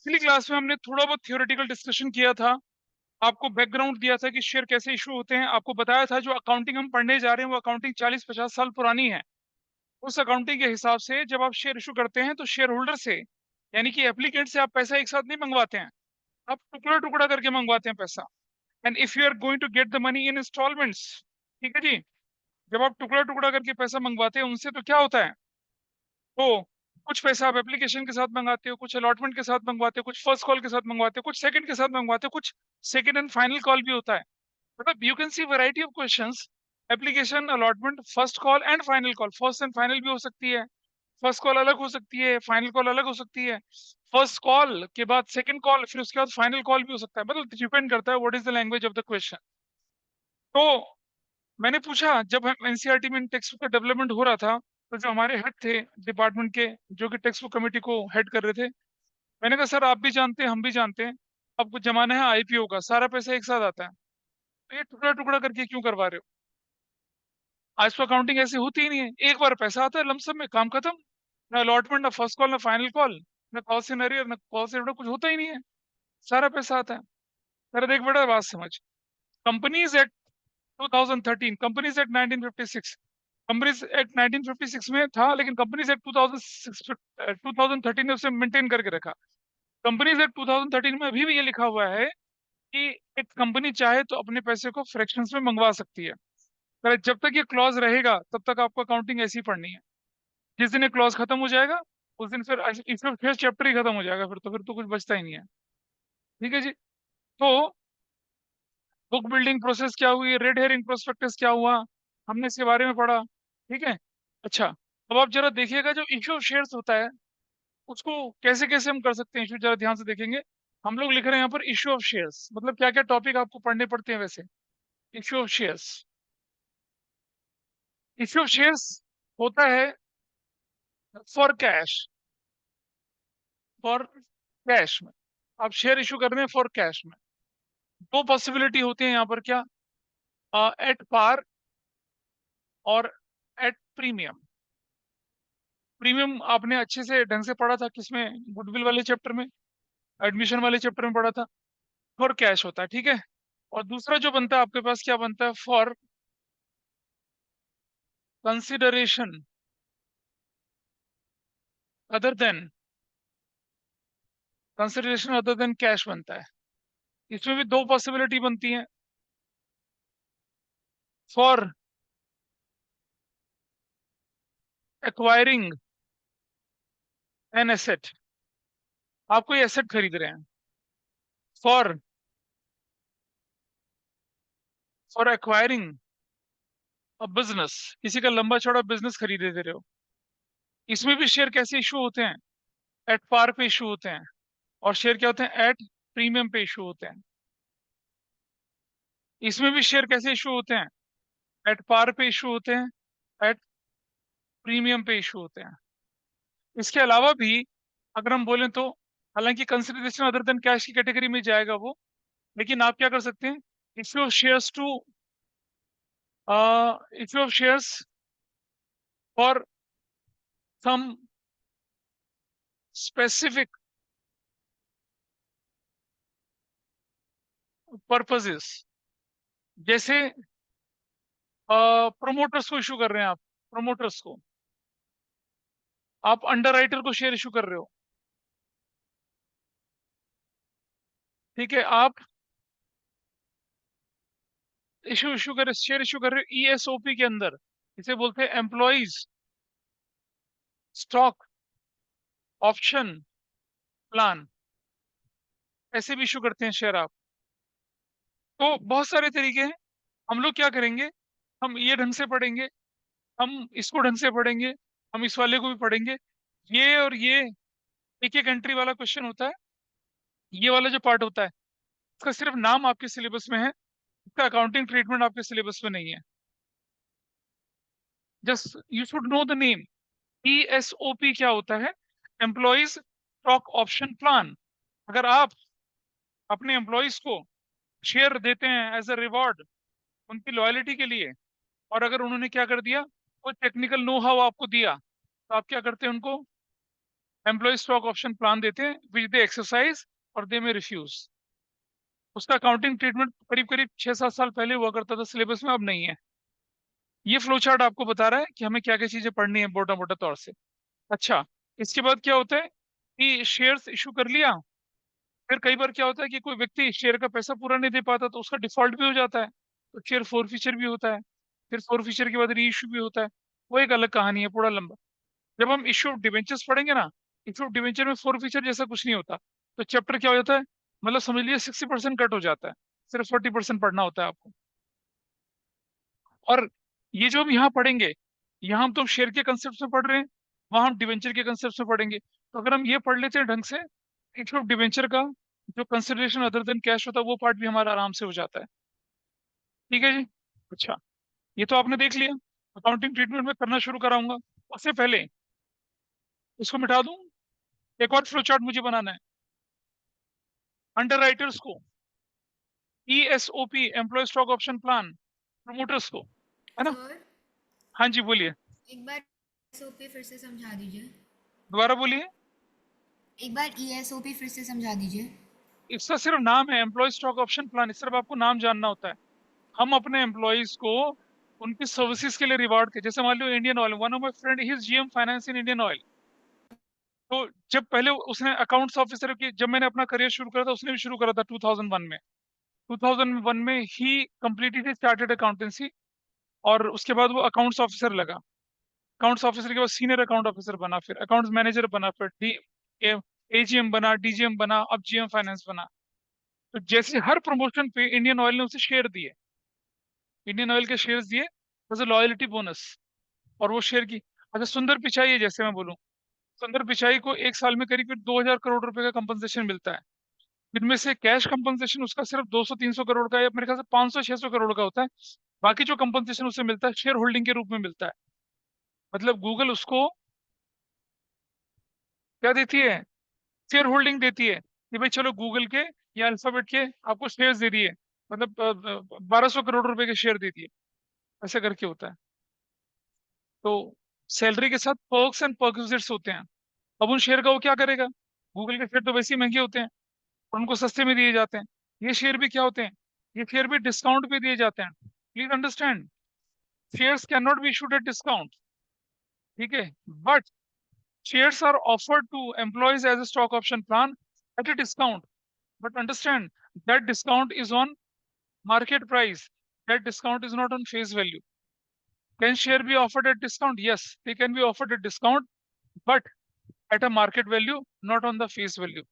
पिछली क्लास में हमने थोड़ा बहुत थियोरेटिकल डिस्कशन किया था, आपको बैकग्राउंड दिया था कि शेयर कैसे इशू होते हैं, आपको बताया था जो अकाउंटिंग हम पढ़ने जा रहे हैं वो अकाउंटिंग 40-50 साल पुरानी है। उस अकाउंटिंग के हिसाब से जब आप शेयर इशू करते हैं तो शेयर होल्डर से, यानी कि एप्लीकेंट से आप पैसा एक साथ नहीं मंगवाते हैं, आप टुकड़ा टुकड़ा करके मंगवाते हैं पैसा। And if you are going to get the money in instalments, ठीक है जी, जब आप टुकड़ा टुकड़ा करके पैसा मंगवाते हैं उनसे तो क्या होता है, तो कुछ पैसा आप एप्लीकेशन के साथ मंगाते हो, कुछ अलॉटमेंट के साथ मंगवाते हो, कुछ फर्स्ट कॉल के साथ मंगवाते हो, कुछ सेकंड के साथ मंगवाते हो, कुछ सेकंड एंड फाइनल कॉल भी होता है। मतलब you can see variety of questions, application, allotment, first call and final call. First and final भी हो सकती है, फर्स्ट कॉल अलग हो सकती है, फाइनल कॉल अलग हो सकती है, फर्स्ट कॉल के बाद सेकंड कॉल, फिर उसके बाद फाइनल कॉल भी हो सकता है। मतलब डिपेंड करता है what is the language of the question. तो मैंने पूछा, जब हम एनसीईआरटी में टेक्स्ट बुक का डेवलपमेंट हो रहा था, तो जो हमारे हेड थे डिपार्टमेंट के, जो कि टेक्स्ट बुक कमेटी को हेड कर रहे थे, मैंने कहा सर आप भी जानते हैं हम भी जानते हैं, अब कुछ जमाना है आईपीओ का, सारा पैसा एक साथ आता है, तो ये टुकड़ा टुकड़ा करके क्यों करवा रहे हो? आज तो अकाउंटिंग ऐसी होती ही नहीं है, एक बार पैसा आता है लमसम में, काम खत्म। ना अलॉटमेंट, ना फर्स्ट कॉल, ना फाइनल कॉल, ना कॉल सिनेरियो, ना कॉल से कुछ होता ही नहीं है, सारा पैसा आता है। अरे देख बेटा, बात समझ। Companies act 2013, companies act 1956, companies act 1956 में था, लेकिन कंपनीज एक्ट 2013 ने उसे मेंटेन करके रखा। कंपनीज एक्ट 2013 में अभी भी ये लिखा हुआ है कि एक कंपनी चाहे तो अपने पैसे को फ्रैक्शंस में मंगवा सकती है। पर जब तक ये क्लॉज रहेगा तब तक आपको अकाउंटिंग ऐसी ही पढ़नी है। जिस दिन ये क्लॉज खत्म हो जाएगा उस दिन फिर इसमें फिर चैप्टर ही खत्म हो जाएगा, फिर तो कुछ बचता ही नहीं है। ठीक है जी। तो बुक बिल्डिंग प्रोसेस क्या हुई, रेड हेरिंग प्रोस्पेक्टस क्या हुआ, हमने इसके बारे में पढ़ा। ठीक है। अच्छा, अब आप जरा देखिएगा, जो इश्यू ऑफ शेयर्स होता है उसको कैसे कैसे हम कर सकते हैं इशू, जरा ध्यान से देखेंगे। हम लोग लिख रहे हैं यहाँ पर इश्यू ऑफ शेयर्स, मतलब क्या क्या टॉपिक आपको पढ़ने पड़ते हैं वैसे। Issue of shares, issue of shares होता है फॉर कैश, फॉर कैश में आप शेयर इशू कर रहे हैं फॉर कैश में। दो पॉसिबिलिटी होती है यहाँ पर, क्या, एट पार और एट प्रीमियम। प्रीमियम आपने अच्छे से ढंग से पढ़ा था, किसमें, गुडविल वाले चैप्टर में, एडमिशन वाले चैप्टर में पढ़ा था। फॉर कैश होता है, ठीक है। और दूसरा जो बनता है आपके पास, क्या बनता है, for consideration other then, consideration other than cash बनता है। इसमें भी दो पॉसिबिलिटी बनती हैं। फॉर एक्वायरिंग एन एसेट, आप कोई एसेट खरीद रहे हैं, for for acquiring a business, किसी का लंबा चौड़ा बिजनेस खरीदे दे रहे हो। इसमें भी शेयर कैसे इशू होते हैं, एट पार पे इशू होते हैं। और शेयर क्या होते हैं, एट प्रीमियम पे इशू होते हैं। इसमें भी शेयर कैसे इशू होते हैं, एट पार पे इशू होते हैं, एट प्रीमियम पे इशू होते हैं। इसके अलावा भी अगर हम बोलें तो, हालांकि कंसिडरेशन अदर देन कैश की कैटेगरी में जाएगा वो, लेकिन आप क्या कर सकते हैं, issue of shares to, issue of shares for some specific purposes, जैसे प्रोमोटर्स को इशू कर रहे हैं आप, प्रोमोटर्स को, आप अंडर राइटर को शेयर इशू कर रहे हो। ठीक है, आप इशू इशू कर शेयर इशू कर रहे हो ईएसओपी के अंदर, इसे बोलते हैं एम्प्लॉइज स्टॉक ऑप्शन प्लान, ऐसे भी इशू करते हैं शेयर आप। तो बहुत सारे तरीके हैं। हम लोग क्या करेंगे, हम ये ढंग से पढ़ेंगे, हम इसको ढंग से पढ़ेंगे, हम इस वाले को भी पढ़ेंगे। ये और ये एक एक एंट्री वाला क्वेश्चन होता है। ये वाला जो पार्ट होता है, इसका सिर्फ नाम आपके सिलेबस में है, इसका अकाउंटिंग ट्रीटमेंट आपके सिलेबस में नहीं है। Just you should know the name. ESOP क्या होता है, एम्प्लॉइज स्टॉक ऑप्शन प्लान। अगर आप अपने एम्प्लॉइज को शेयर देते हैं एज अ रिवॉर्ड उनकी लॉयलिटी के लिए, और अगर उन्होंने क्या कर दिया, कोई टेक्निकल नो हाउ आपको दिया, तो आप क्या करते हैं, उनको एम्प्लॉय स्टॉक ऑप्शन प्लान देते हैं विच दे एक्सरसाइज और दे में रिफ्यूज। उसका अकाउंटिंग ट्रीटमेंट करीब करीब 6-7 साल पहले हुआ करता था सिलेबस में, अब नहीं है। ये फ्लो चार्ट आपको बता रहा है कि हमें क्या क्या चीजें पढ़नी है मोटा मोटा तौर से। अच्छा, इसके बाद क्या होता है कि शेयर्स इशू कर लिया। फिर कई बार क्या होता है कि कोई व्यक्ति शेयर का पैसा पूरा नहीं दे पाता तो उसका डिफॉल्ट भी हो जाता है, तो शेयर फोरफीचर भी होता है। फिर फोरफीचर के बाद री इशू भी होता है। वो एक अलग कहानी है, पूरा लंबा। जब हम इशू ऑफ डिवेंचर्स पढ़ेंगे ना, इशू ऑफ डिवेंचर में फोरफीचर जैसा कुछ नहीं होता। तो चैप्टर क्या हो जाता है, मतलब समझ लीजिए 60% कट हो जाता है। सिर्फ 40% पढ़ना होता है आपको। और ये जो हम यहाँ पढ़ेंगे, यहाँ हम तो शेयर के कंसेप्ट में पढ़ रहे हैं, वहां हम डिवेंचर के कंसेप्ट में पढ़ेंगे। तो अगर हम ये पढ़ लेते हैं ढंग से, इशू ऑफ डिवेंचर का जो कंसिडरेशन अदर देन कैश होता है वो पार्ट भी हमारा आराम से हो जाता है। ठीक है जी। अच्छा, ये तो आपने देख लिया। अकाउंटिंग ट्रीटमेंट में करना शुरू कराऊंगा। उससे पहले इसको मिटा दूं, एक और फ्लो चार्ट मुझे बनाना है। अंडर राइटर्स को, ESOP employee stock option plan, promoters को, है ना। सर, हाँ जी बोलिए। एक बार ईएसओपी फिर से समझा दीजिए। दोबारा बोलिए। एक बार ईएसओपी फिर से समझा दीजिए। इसका सिर्फ नाम है एम्प्लॉय स्टॉक ऑप्शन प्लान, सिर्फ आपको नाम जानना होता है। हम अपने एम्प्लॉयज को उनकी सर्विसेज के लिए रिवार्ड के, जैसे मान लो Indian oil, one of my friend he is GM finance in Indian oil. तो जब पहले उसने अकाउंट्स ऑफिसर की, जब मैंने अपना करियर शुरू करा था, उसने भी शुरू करा था 2001 में। 2001 में ही कंप्लीटेड स्टार्टेड अकाउंटेंसी। और उसके बाद वो अकाउंट्स ऑफिसर लगा। अकाउंट्स ऑफिसर के बाद सीनियर अकाउंट ऑफिसर बना, फिर अकाउंट्स मैनेजर बना, फिर डी AGM बना, DGM बना, अब GM फाइनेंस बना। तो जैसे हर प्रमोशन पे इंडियन ऑयल ने उसे शेयर दिए, इंडियन ऑयल के शेयर्स दिए एज अ लॉयल्टी बोनस। और वो शेयर की, अच्छा सुंदर पिचाई है, जैसे मैं बोलूं, सुंदर पिचाई को एक साल में करीब 2,000 करोड़ रुपए का कंपनसेशन मिलता है। इनमें से कैश कंपनसेशन उसका सिर्फ 200-300 करोड़ का, या मेरे ख्याल से 500-600 करोड़ का होता है। बाकी जो कंपनसेशन उसे मिलता है शेयर होल्डिंग के रूप में मिलता है। मतलब गूगल उसको क्या देती है, शेयर होल्डिंग देती है कि भाई चलो गूगल के या अल्फाबेट के आपको शेयर्स दे दिए, मतलब 1,200 करोड़ रुपए के शेयर दे दिए। ऐसा करके होता है। तो सैलरी के साथ पर्क्स एंड परक्विजिट्स होते हैं। अब उन शेयर का वो क्या करेगा, गूगल के शेयर तो वैसे ही महंगे होते हैं और उनको सस्ते में दिए जाते हैं। ये शेयर भी क्या होते हैं, ये शेयर भी डिस्काउंट पे दिए जाते हैं। Please understand, shares can not be issued at discount. ठीक है, but shares are offered to employees as a stock option plan at a discount. But understand that discount is on market price. That discount is not on face value. Can share be offered at discount? Yes, they can be offered at discount, but at a market value, not on the face value.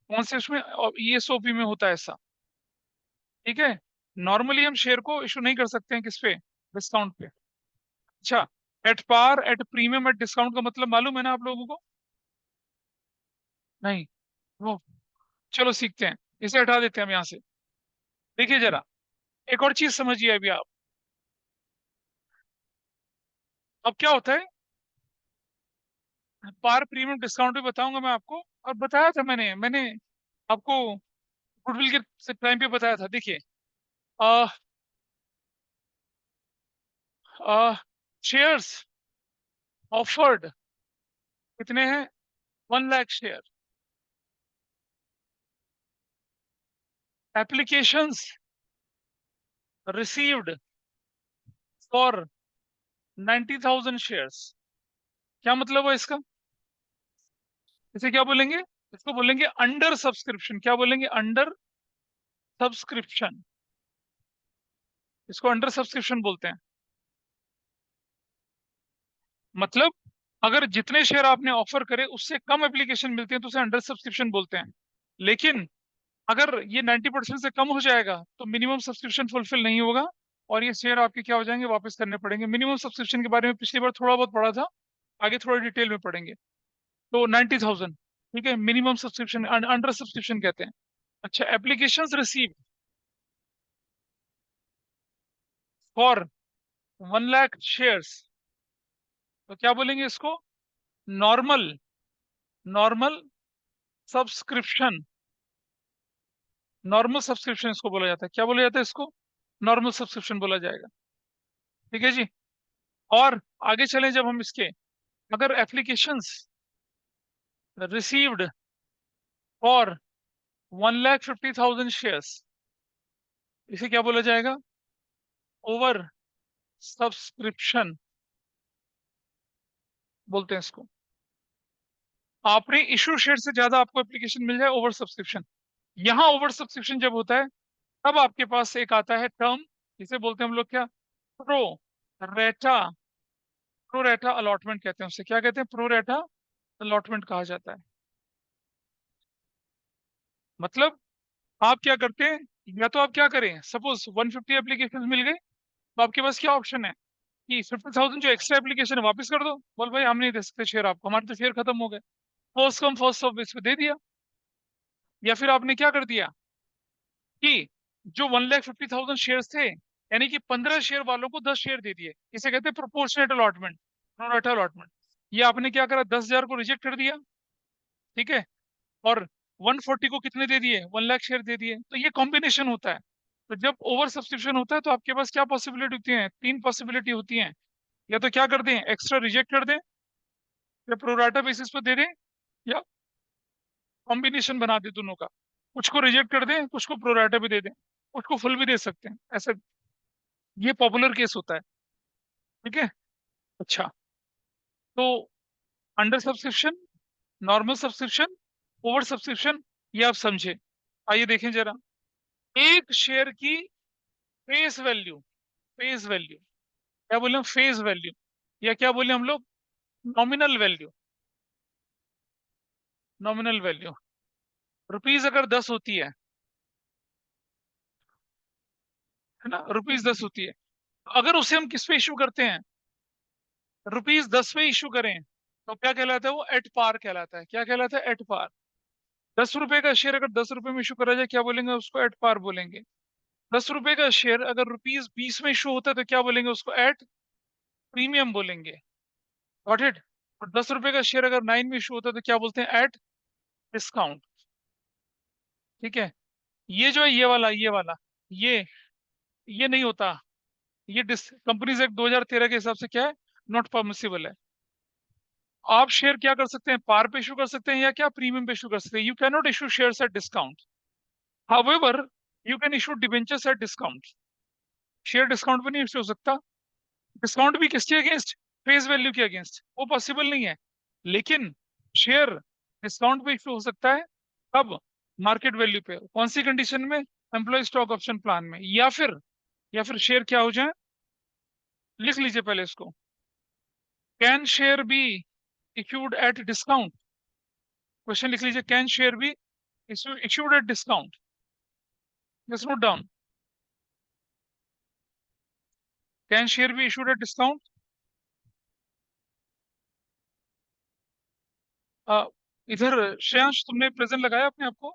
कौन से उसमें, ESOP में होता है ऐसा। ठीक है, normally हम शेयर को इशू नहीं कर सकते हैं किस पे, डिस्काउंट पे। अच्छा, at par, at premium, at discount का मतलब मालूम है ना आप लोगों को? नहीं, वो चलो सीखते हैं, इसे हटा देते हैं हम यहाँ से। देखिए जरा, एक और चीज समझिए अभी आप। अब क्या होता है, पार प्रीमियम डिस्काउंट भी बताऊंगा मैं आपको। और बताया था मैंने आपको गुडविल के टाइम पे बताया था। देखिए, शेयर्स ऑफर्ड कितने हैं, 1 lakh share. Applications received for 90,000 shares. क्या मतलब है इसका, इसे क्या बोलेंगे, इसको बोलेंगे अंडर सब्सक्रिप्शन। क्या बोलेंगे, अंडर सब्सक्रिप्शन। इसको अंडर सब्सक्रिप्शन बोलते हैं। मतलब अगर जितने शेयर आपने ऑफर करे उससे कम एप्लीकेशन मिलती है तो उसे अंडर सब्सक्रिप्शन बोलते हैं। लेकिन अगर ये 90% से कम हो जाएगा तो मिनिमम सब्सक्रिप्शन फुलफिल नहीं होगा, और ये शेयर आपके क्या हो जाएंगे, वापस करने पड़ेंगे। मिनिमम सब्सक्रिप्शन के बारे में पिछली बार थोड़ा बहुत पढ़ा था, आगे थोड़ा डिटेल में पढ़ेंगे। तो 90,000, ठीक है, मिनिमम सब्सक्रिप्शन अंडर सब्सक्रिप्शन कहते हैं। अच्छा, applications receive for 1 lakh shares, तो क्या बोलेंगे इसको, normal, normal subscription. Normal subscription इसको बोला जाता है। क्या बोला जाता है इसको, नॉर्मल सब्सक्रिप्शन बोला जाएगा। ठीक है जी। और आगे चलें जब हम इसके, अगर एप्लीकेशंस रिसीव्ड फॉर 1,50,000 शेयर्स, इसे क्या बोला जाएगा? ओवर सब्सक्रिप्शन बोलते हैं इसको। आपने इशू शेयर से ज्यादा आपको एप्लीकेशन मिल जाए, ओवर सब्सक्रिप्शन। यहाँ ओवर सब्सक्रिप्शन जब होता है तब आपके पास एक आता है टर्म, जिसे बोलते हैं हम लोग क्या? प्रो रेटा। प्रो रेटा अलॉटमेंट कहते हैं उसे, क्या कहते हैं? प्रो रेटा अलॉटमेंट कहा जाता है। मतलब आप क्या करते हैं, या तो आप क्या करें, सपोज 150 एप्लीकेशन मिल गई, तो आपके पास क्या ऑप्शन है कि 50,000 जो एक्स्ट्रा एप्लीकेशन है वापस कर दो। बोल भाई हम नहीं दे सकते शेयर आपको, हमारे तो शेयर खत्म हो गए। First come first serve base पे दे दिया। या फिर आपने क्या कर दिया कि जो 1,50,000 शेयर थे, यानी कि 15 शेयर वालों को 10 शेयर दे दिए, इसे कहते हैं प्रोपोर्शनेट अलॉटमेंट, प्रोरेटा अलॉटमेंट। ये आपने क्या करा, 10,000 को रिजेक्ट कर दिया, ठीक है, और 140 को कितने दे दिए, 1 लाख शेयर दे दिए। तो ये कॉम्बिनेशन होता है। तो जब ओवर सब्सक्रिप्शन होता है तो आपके पास क्या पॉसिबिलिटी होती है? 3 पॉसिबिलिटी होती हैं। या तो क्या कर दें, एक्स्ट्रा रिजेक्ट कर दें, या प्रोराटा बेसिस पर दे दें, या कॉम्बिनेशन बना दे दोनों का। कुछ को रिजेक्ट कर दें, कुछ को प्रोराटा भी दे दें, कुछ को फुल भी दे सकते हैं, ऐसे। ये पॉपुलर केस होता है, ठीक है। अच्छा, तो under subscription, normal subscription, over subscription, ये आप समझे। आइए देखें जरा, एक शेयर की फेस वैल्यू, फेस वैल्यू, क्या बोले हम, फेस वैल्यू, या क्या बोले हम लोग, nominal value. Nominal value rupees अगर 10 होती है ना, रुपीज 10 होती है, अगर उसे हम किस पे इशू करते हैं, रुपीज 10 पे इशू करें, तो क्या कहलाता है वो? एट पार कहलाता है। क्या कहलाता है? At par. 10 रुपए का शेयर अगर 10 रुपए में इशू करा जाए, क्या बोलेंगे उसको? एट पार बोलेंगे। 10 रुपए का शेयर अगर रुपीज 20 में इशू होता है, तो क्या बोलेंगे उसको? एट प्रीमियम बोलेंगे। Got it? और 10 रुपए का शेयर अगर 9 में इशू होता है, तो क्या बोलते हैं? Eight discount. ठीक है। ये जो है, ये वाला ये नहीं होता। ये कंपनीज एक्ट 2013 के हिसाब से क्या है? नॉट परमिसिबल है। आप शेयर क्या कर सकते हैं? पार पे इशू कर सकते हैं, या क्या प्रीमियम पे इशू कर सकते हैं। You can not issue shares at discount. However you can issue debentures at discount. Share discount पे नहीं इशू हो सकता। डिस्काउंट भी किसके अगेंस्ट? फेस वैल्यू के अगेंस्ट, वो पॉसिबल नहीं है। लेकिन शेयर डिस्काउंट पे इशू हो सकता है, कब? मार्केट वैल्यू पे। कौन सी कंडीशन में? एम्प्लॉय स्टॉक ऑप्शन प्लान में। या फिर शेयर क्या हो जाए, लिख लीजिए पहले इसको। Can share be issued at discount? Question लिख लीजिए, can share be issued at discount? Just note down, can share be issued at discount? इधर श्रेयांश, तुमने प्रेजेंट लगाया अपने आप को?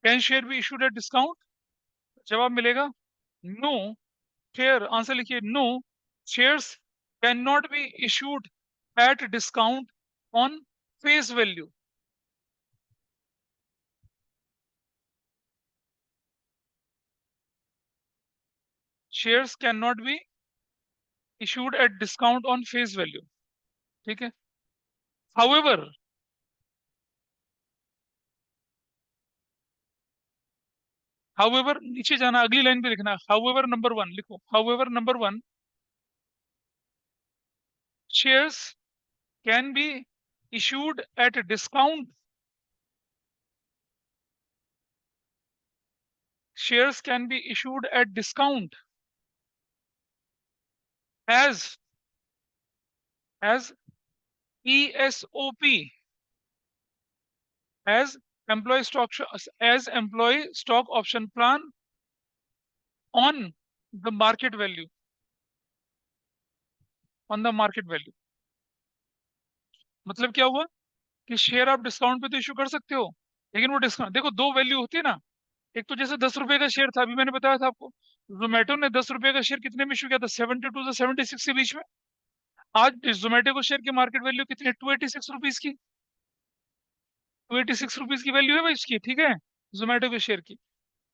Can share be issued at discount? जवाब मिलेगा नो। शेयर आंसर लिखिए, no shares can not be issued at discount on face value. Shares can not be issued at discount on face value, ठीक है। However, however नीचे जाना, अगली line पे लिखना, हाउएवर नंबर 1 लिखो, however number 1, shares can B issued at discount, shares can be issued at discount as ESOP, as employee stock option plan on the market value, on the market value। मतलब क्या हुआ कि share आप discount पे तो issue कर सकते हो, लेकिन वो डिस्काउंट, देखो दो वैल्यू होती है ना। एक तो जैसे 10 रुपए का शेयर था, अभी मैंने बताया था आपको, जोमेटो ने 10 रुपए का शेयर कितने में इशू किया था? 72 से 76 के बीच में। आज जोमेटो को शेयर की मार्केट वैल्यू कितनी है? 286 रुपीज की। 286 रुपीज की वैल्यू है भाई इसकी, ठीक है, जोमेटो के शेयर की।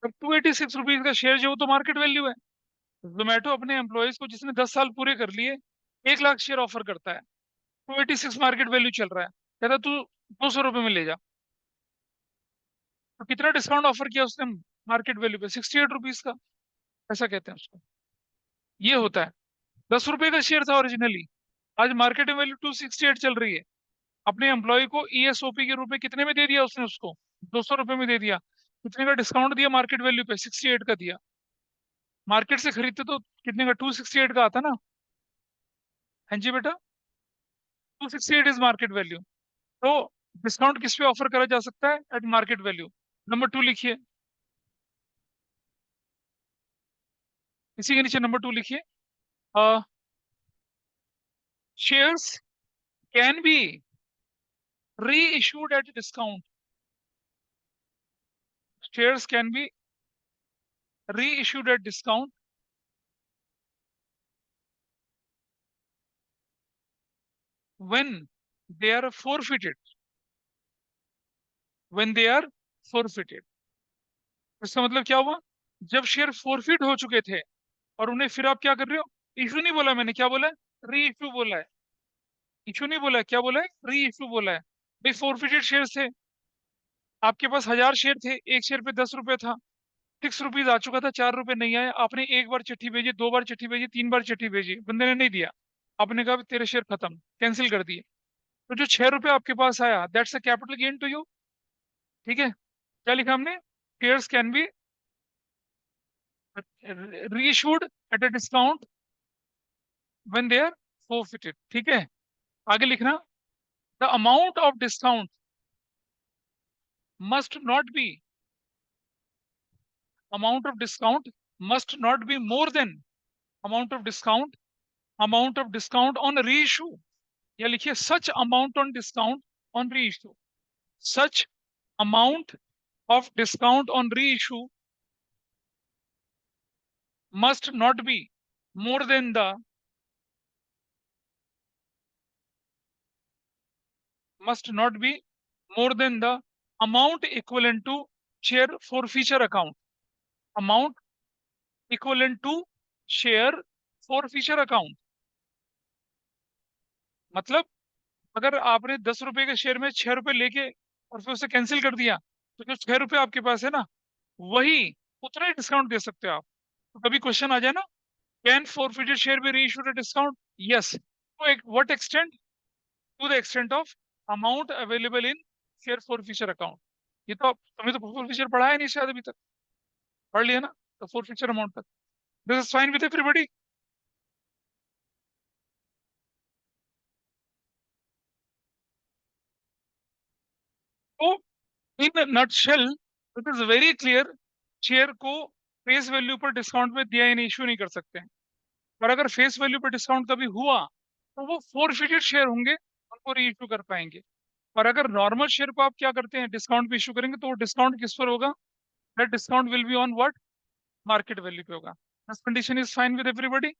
अब 286 रुपीज का शेयर जो, तो मार्केट वैल्यू है। जोमेटो अपने एम्प्लॉयज को, जिसने 10 साल पूरे कर लिए, 1 लाख शेयर ऑफर करता है, 286 मार्केट वैल्यू चल रहा है। कहता तू 200 रुपये में ले जा। तो कितना डिस्काउंट ऑफर किया उसने मार्केट वैल्यू पे? 68 रुपीज का, ऐसा कहते हैं उसको। ये होता है। 10 रुपए का शेयर था ओरिजिनली, आज मार्केट वैल्यू 268 चल रही है। अपने एम्प्लॉय को ईएसओपी के रूप में कितने में दे दिया उसने उसको? 200 रुपये में दे दिया। कितने का डिस्काउंट दिया मार्केट वैल्यू पे? 68 का दिया। मार्केट से खरीदते तो कितने का? 268 का आता ना। हाँ जी बेटा, 268 इज मार्केट वैल्यू। तो डिस्काउंट किस पे ऑफर करा जा सकता है? Eight market value. नंबर 2 लिखिए, इसी के नीचे नंबर 2 लिखिए। Shares can be reissued at discount. Shares can be reissued at discount when they are forfeited, when they are forfeited। इसका मतलब क्या हुआ? जब शेयर फोरफिट हो चुके थे और उन्हें फिर आप क्या कर रहे हो? इशू नहीं बोला मैंने, क्या बोला है? री इशू बोला है। इशू नहीं बोला है, क्या बोला है? री इशू बोला है। भाई फोरफिटेड शेयर थे, आपके पास 1000 शेयर थे, एक शेयर पे 10 रुपए था, 6 रुपीज आ चुका था, 4 रुपए नहीं आए। आपने एक बार चिट्ठी भेजी, 2 बार चिट्ठी भेजी, 3 बार चिट्ठी भेजी, बंदे ने नहीं दिया। आपने कहा तेरे शेयर खत्म, कैंसिल कर दिए। तो जो 6 रुपए आपके पास आया, that's a capital gain to you. ठीक है, क्या लिखा हमने? Shares can be reissued at a discount when they are forfeited. ठीक है, आगे लिखना, the amount of discount must not be, amount of discount must not be more than amount of discount, amount of discount on reissue. या लिखिए such amount on discount on reissue, such amount of discount on reissue must not be more than the must not be more than the amount equivalent to share forfeiture account, amount equivalent to share forfeiture account। मतलब अगर आपने 10 रुपए के share में 6 रुपए लेके और फिर उसे कैंसिल कर दिया, तो जो 6 रुपए आपके पास है ना, वही उतना ही डिस्काउंट दे सकते हो आप। तो कभी क्वेश्चन आ जाए ना, can forfeited share be reissued at discount? Yes, to what extent? To the extent of amount available in share forfeiture account। ये तो तुम्हें तो forfeiture पढ़ा है नहीं शायद अभी तक, पढ़ लिया ना? तो forfeiture अमाउंट तक। This is fine with everybody. तो in nutshell it is very clear, share को फेस वैल्यू पर डिस्काउंट में दिया यानी इशू नहीं कर सकते हैं। और अगर फेस वैल्यू पर डिस्काउंट कभी हुआ तो वो फोरफिटेड शेयर होंगे, उनको री इशू कर पाएंगे। और अगर नॉर्मल शेयर को आप क्या करते हैं, डिस्काउंट पे इशू करेंगे, तो वो डिस्काउंट किस पर होगा? That discount will be on what? Market value पे होगा। This condition is fine with everybody.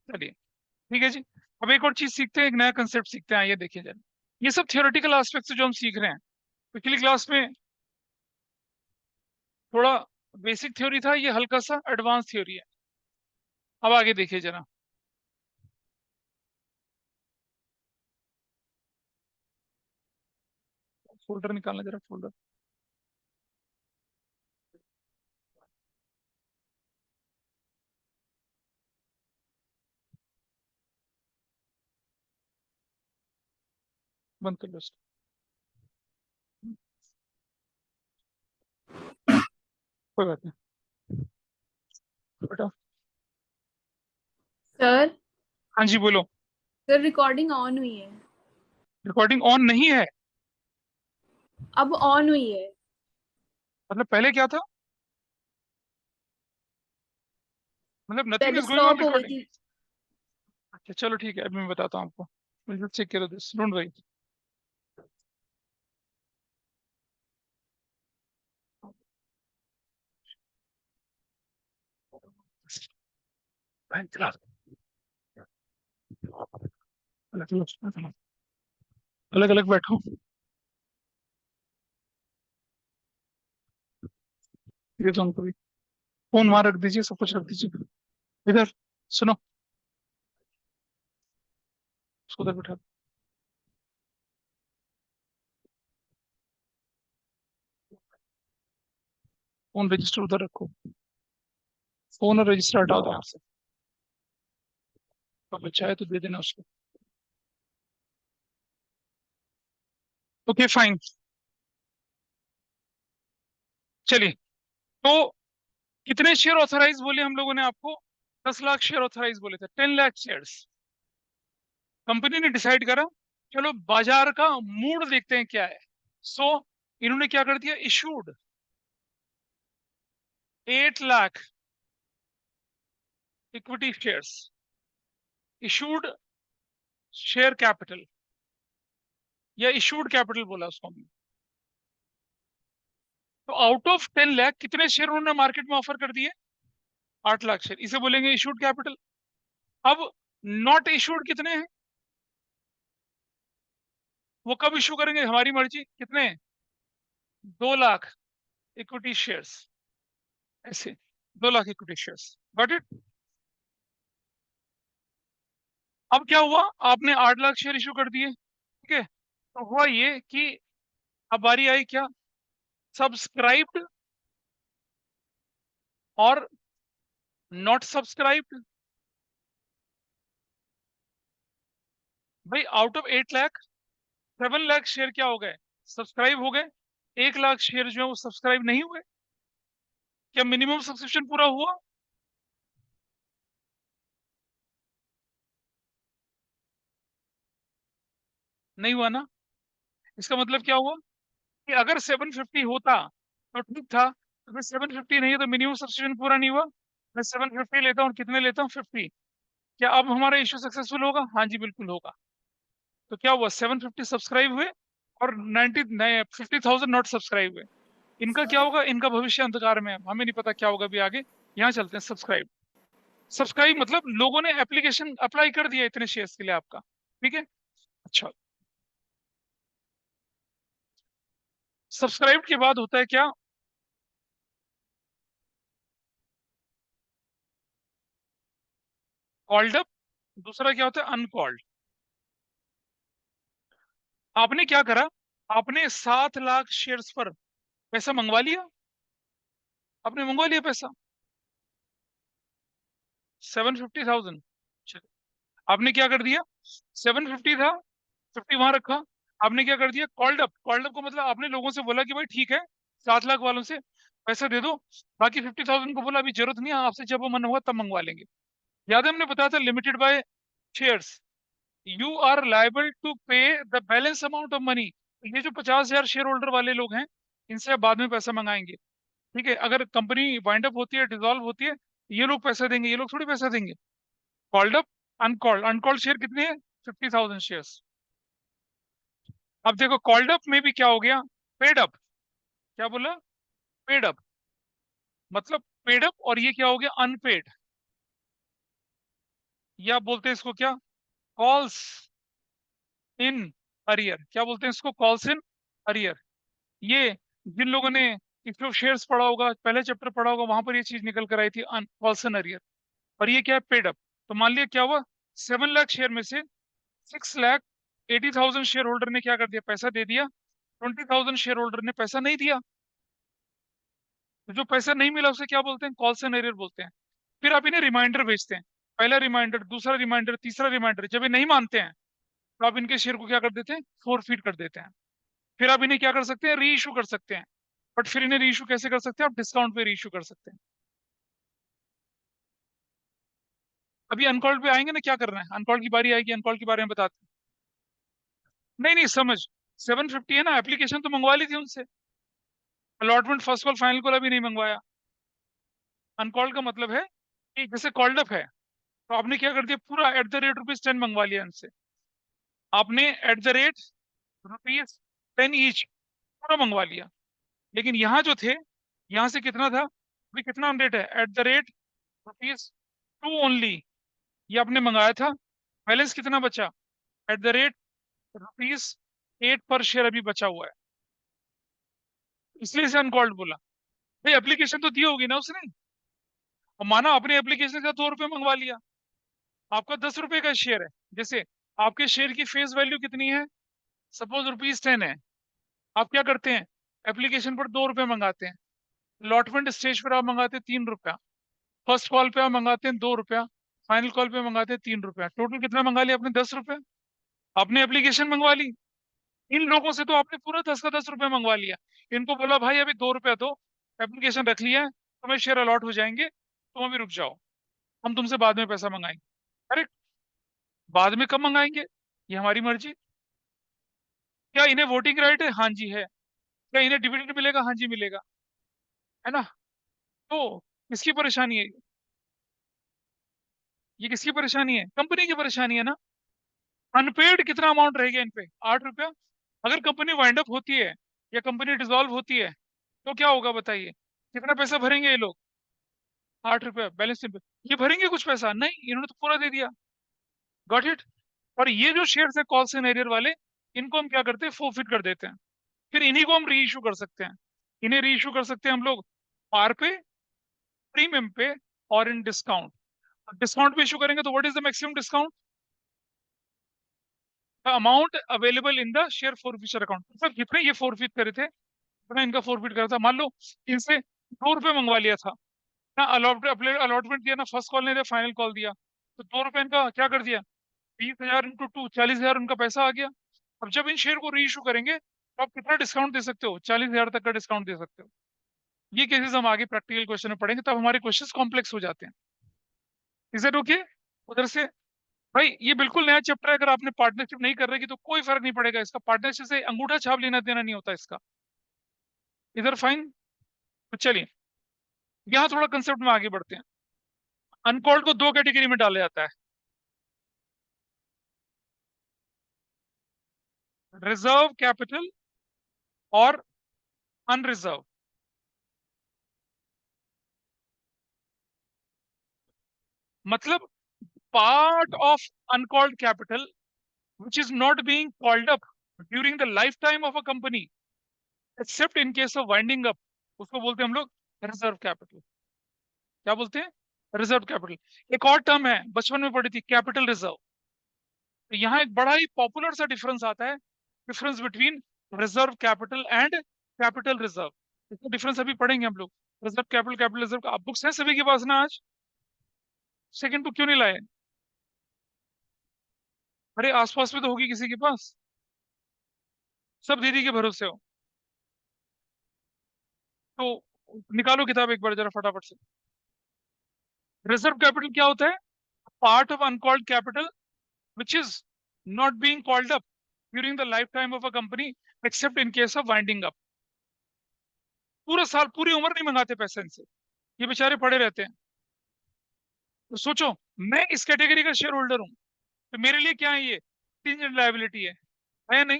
चलिए, ठीक है जी। अब एक और चीज सीखते हैं, एक नया कंसेप्ट सीखते हैं। ये देखिए जरा, ये सब थियोरेटिकल एस्पेक्ट जो हम सीख रहे हैं, पिछली क्लास में थोड़ा बेसिक थ्योरी था, ये हल्का सा एडवांस थ्योरी है। अब आगे देखिए जरा, फोल्डर निकालना जरा, फोल्डर। बंद कर लो इसको। कोई बात नहीं बेटा। सर हाँ जी बोलो। सर रिकॉर्डिंग ऑन हुई है। रिकॉर्डिंग ऑन नहीं है? अब ऑन हुई है। मतलब पहले क्या था? मतलब नथिंग पहले इज गोइंग ऑन स्टॉप हो गई रिकॉर्डिंग। थी। अच्छा चलो ठीक है, अभी मैं बताता हूँ आपको। चेक करो दिस, डोंट वरी। अलग अलग बैठो, ये तो उनको भी फोन वहां रख दीजिए, सब कुछ रख दीजिए इधर। सुनो, उसको उधर बिठा दो। फोन रजिस्टर उधर रखो, फोन और रजिस्टर हटा दो यहाँ से। तो बच्चा है तो दे देना उसको। Okay fine. चलिए, तो कितने शेयर ऑथराइज बोले हम लोगों ने आपको? 10 लाख शेयर ऑथराइज बोले थे, 10 लाख शेयर्स कंपनी ने डिसाइड करा। चलो बाजार का मूड देखते हैं क्या है। सो इन्होंने क्या कर दिया, issued 8 lakh equity shares, issued share capital या इशूड कैपिटल बोला उसको हमने। तो आउट ऑफ 10 लाख कितने शेयर उन्होंने मार्केट में ऑफर कर दिए? 8 लाख शेयर, इसे बोलेंगे इशूड कैपिटल। अब नॉट इशूड कितने हैं? वो कब इशू करेंगे, हमारी मर्जी। कितने? 2 लाख इक्विटी शेयर्स, ऐसे 2 lakh equity shares. Got it? अब क्या हुआ, आपने 8 लाख शेयर इशू कर दिए, ठीक है। तो हुआ ये कि अब बारी आई क्या, सब्सक्राइब्ड और नॉट सब्सक्राइब्ड। भाई out of 8 lakh 7 lakh share क्या हो गए, सब्सक्राइब हो गए। 1 लाख शेयर जो है वो सब्सक्राइब नहीं हुए। क्या मिनिमम सब्सक्रिप्शन पूरा हुआ? नहीं हुआ ना। इसका मतलब क्या हुआ कि अगर 750 होता तो ठीक था, अगर 750 नहीं है तो मिनिमम सब्सक्रिप्शन पूरा नहीं हुआ। मैं 750 लेता हूँ, कितने लेता हूँ, 50। क्या अब हमारा इश्यू सक्सेसफुल होगा? हाँ जी बिल्कुल होगा। तो क्या हुआ, 750 सब्सक्राइब हुए और 50,000 नॉट सब्सक्राइब हुए। इनका क्या होगा, इनका भविष्य अंधकार में है, हमें नहीं पता क्या होगा अभी आगे। यहाँ चलते हैं, सब्सक्राइब। सब्सक्राइब मतलब लोगों ने एप्लीकेशन अप्लाई कर दिया इतने शेयर्स के लिए आपका, ठीक है। अच्छा, सब्सक्राइब के बाद होता है क्या, कॉल्ड अप। दूसरा क्या होता है, अनकॉल्ड। आपने क्या करा, आपने 7 लाख शेयर्स पर पैसा मंगवा लिया, आपने मंगवा लिया पैसा 750,000। आपने क्या कर दिया, 750 था, 50 वहां रखा। आपने क्या कर दिया, कॉल्ड अप। कॉल्ड अप को मतलब आपने लोगों से बोला कि भाई ठीक है, 7 लाख वालों से पैसा दे दो, बाकी 50,000 को बोला अभी जरूरत नहीं है, आपसे जब वो मन हुआ तब मंगवा लेंगे। याद है हमने बताया था, limited by shares, you are liable to pay the balance amount of money. ये जो 50,000 शेयर होल्डर वाले लोग हैं, इनसे आप बाद में पैसा मंगाएंगे, ठीक है। अगर कंपनी वाइंड अप होती है, डिसॉल्व होती है, ये लोग पैसा देंगे, ये लोग थोड़ी पैसा देंगे। Called up, uncalled. Uncalled share कितने हैं, 50,000 शेयर्स। अब देखो कॉल्ड अप में भी क्या हो गया, पेड अप। क्या बोला, पेड अप। मतलब पेड अप, और ये क्या हो गया, अनपेड। या बोलते हैं इसको क्या, कॉल्स इन अरियर। क्या बोलते हैं इसको, कॉल्स इन अरियर। ये जिन लोगों ने इसको शेयर्स पढ़ा होगा, पहले चैप्टर पढ़ा होगा, वहां पर ये चीज निकल कर आई थी, कॉल्स इन अरियर। और ये क्या है, पेड अप। तो मान लिया क्या हुआ, 7 लाख शेयर में से 6,80,000 शेयर होल्डर ने क्या कर दिया, पैसा दे दिया। 20,000 शेयर होल्डर ने पैसा नहीं दिया। तो जो पैसा नहीं मिला उसे क्या बोलते हैं, कॉल्स एंड एरियर बोलते हैं। फिर आप इन्हें रिमाइंडर भेजते हैं, पहला रिमाइंडर, दूसरा रिमाइंडर, तीसरा रिमाइंडर। जब ये नहीं मानते हैं तो आप इनके शेयर को क्या कर देते हैं, फोरफीट कर देते हैं। फिर आप इन्हें क्या कर सकते हैं, री इशू कर सकते हैं। बट फिर इन्हें री इशू कैसे कर सकते हैं, आप डिस्काउंट पे री इशू कर सकते हैं। अभी अनकॉल्ड पे आएंगे ना, क्या करना है, अनकॉल्ड की बारी आएगी, अनकॉल्ड के बारे में बताते हैं। नहीं नहीं समझ, 750 है ना, एप्लीकेशन तो मंगवा ली थी उनसे, allotment first call final call अभी नहीं मंगवाया। अनकॉल्ड का मतलब है कि जैसे कॉल्ड अप है, तो आपने क्या कर दिया, पूरा एट द रेट रुपीज 10 मंगवा लिया इनसे। आपने at the rate rupees 10 each पूरा मंगवा लिया। लेकिन यहाँ जो थे, यहाँ से कितना था, अभी कितना रेट है, at the rate rupees 2 only, ये आपने मंगाया था। बैलेंस कितना बचा, एट द रेट रुपीज 8 पर शेयर अभी बचा हुआ है, इसलिए इसे अनकॉल्ड बोला। भाई एप्लीकेशन तो दी होगी ना उसने, और माना अपने एप्लीकेशन का 2 रुपये मंगवा लिया, आपका 10 रुपए का शेयर है। जैसे आपके शेयर की फेस वैल्यू कितनी है, सपोज रुपीज 10 है। आप क्या करते हैं, एप्लीकेशन पर 2 रुपये मंगाते हैं, अलॉटमेंट स्टेज पर आप मंगाते हैं 3 रुपया, फर्स्ट कॉल पे आप मंगाते हैं 2 रुपया, फाइनल कॉल पे मंगाते हैं 3 रुपया, टोटल कितना मंगा लिया आपने? 10 रुपया। आपने एप्लीकेशन मंगवा ली, इन लोगों से तो आपने पूरा 10 का 10 रुपया मंगवा लिया। इनको बोला भाई अभी 2 रुपया दो, एप्लीकेशन रख लिया है, तुम्हें शेयर अलॉट हो जाएंगे, तुम अभी रुक जाओ, हम तुमसे बाद में पैसा मंगाएंगे। अरे बाद में कब मंगाएंगे, ये हमारी मर्जी। क्या इन्हें वोटिंग राइट है? हाँ जी है। क्या इन्हें डिविडेंड मिलेगा? हाँ जी मिलेगा, है ना। तो किसकी परेशानी है ये किसकी परेशानी है? कंपनी की परेशानी है ना। अनपेड कितना अमाउंट रहेगा इन पे? 8 रुपया। अगर कंपनी वाइंड अप होती है या कंपनी डिसॉल्व होती है तो क्या होगा बताइए? कितना पैसा भरेंगे ये लोग? 8 रुपया बैलेंस शीट पे। ये भरेंगे कुछ पैसा? नहीं, इन्होंने तो पूरा दे दिया। Got it. और ये जो शेयर्स है कॉल सिनेरियर वाले, इनको हम क्या करते हैं? फोरफिट कर देते हैं। फिर इन्हीं को हम री इशू कर सकते हैं। इन्हें री इशू कर सकते हैं हम लोग पार पे, प्रीमियम पे, और इन डिस्काउंट। डिस्काउंट पे इशू करेंगे तो what is the maximum discount? The amount available in the share forfeiture account. मतलब जितने ये फोरफिट करे थे, जितना इनका फोरफिट करा था, मान लो इनसे 2 रुपये मंगवा लिया था ना, अलॉटमेंट दिया ना, फर्स्ट कॉल नहीं दिया, फाइनल कॉल दिया, तो 2 रुपये इनका क्या कर दिया? 20,000 इंटू 2, 40,000 उनका पैसा आ गया। अब जब इन शेयर को री इशू करेंगे तो आप कितना डिस्काउंट दे सकते हो? 40,000 तक का डिस्काउंट दे सकते हो। ये केसेस हम आगे प्रैक्टिकल क्वेश्चन में पढ़ेंगे, तब हमारे क्वेश्चंस कॉम्प्लेक्स हो जाते हैं। Is it okay? उधर से भाई ये बिल्कुल नया चैप्टर है, अगर आपने पार्टनरशिप नहीं कर रही तो कोई फर्क नहीं पड़ेगा इसका, पार्टनरशिप से अंगूठा छाप लेना देना नहीं होता इसका। इधर फाइन। तो चलिए यहाँ थोड़ा कंसेप्ट में आगे बढ़ते हैं। अनकॉल्ड को 2 कैटेगरी में डाला जाता है, रिजर्व कैपिटल और अनरिजर्व। मतलब part of uncalled capital which is not being called up during the lifetime of a company except in case of winding up, उसको बोलते हैं हम लोग रिजर्व कैपिटल। क्या बोलते हैं? Reserve capital. एक और टर्म है, बचपन में पढ़ी थी, कैपिटल रिजर्व। तो यहाँ एक बड़ा ही पॉपुलर सा डिफरेंस आता है, difference between reserve capital and capital reserve. इसका डिफरेंस अभी पढ़ेंगे हम लोग। Reserve capital, capital reserve. आप बुक्स हैं सभी के पास ना आज? सेकंड बुक क्यों नहीं लाए? अरे आसपास में तो होगी किसी के पास, सब दीदी के भरोसे हो तो निकालो किताब एक बार जरा फटाफट से। रिजर्व कैपिटल क्या होता है? Part of uncalled capital which is not being called up during the lifetime of a company except in case of winding up। पूरा साल, पूरी उम्र नहीं मंगाते पैसे इनसे, ये बेचारे पड़े रहते हैं। तो सोचो, मैं इस कैटेगरी का शेयर होल्डर हूँ, तो मेरे लिए क्या है? ये कंटीजेंट लायबिलिटी है नहीं?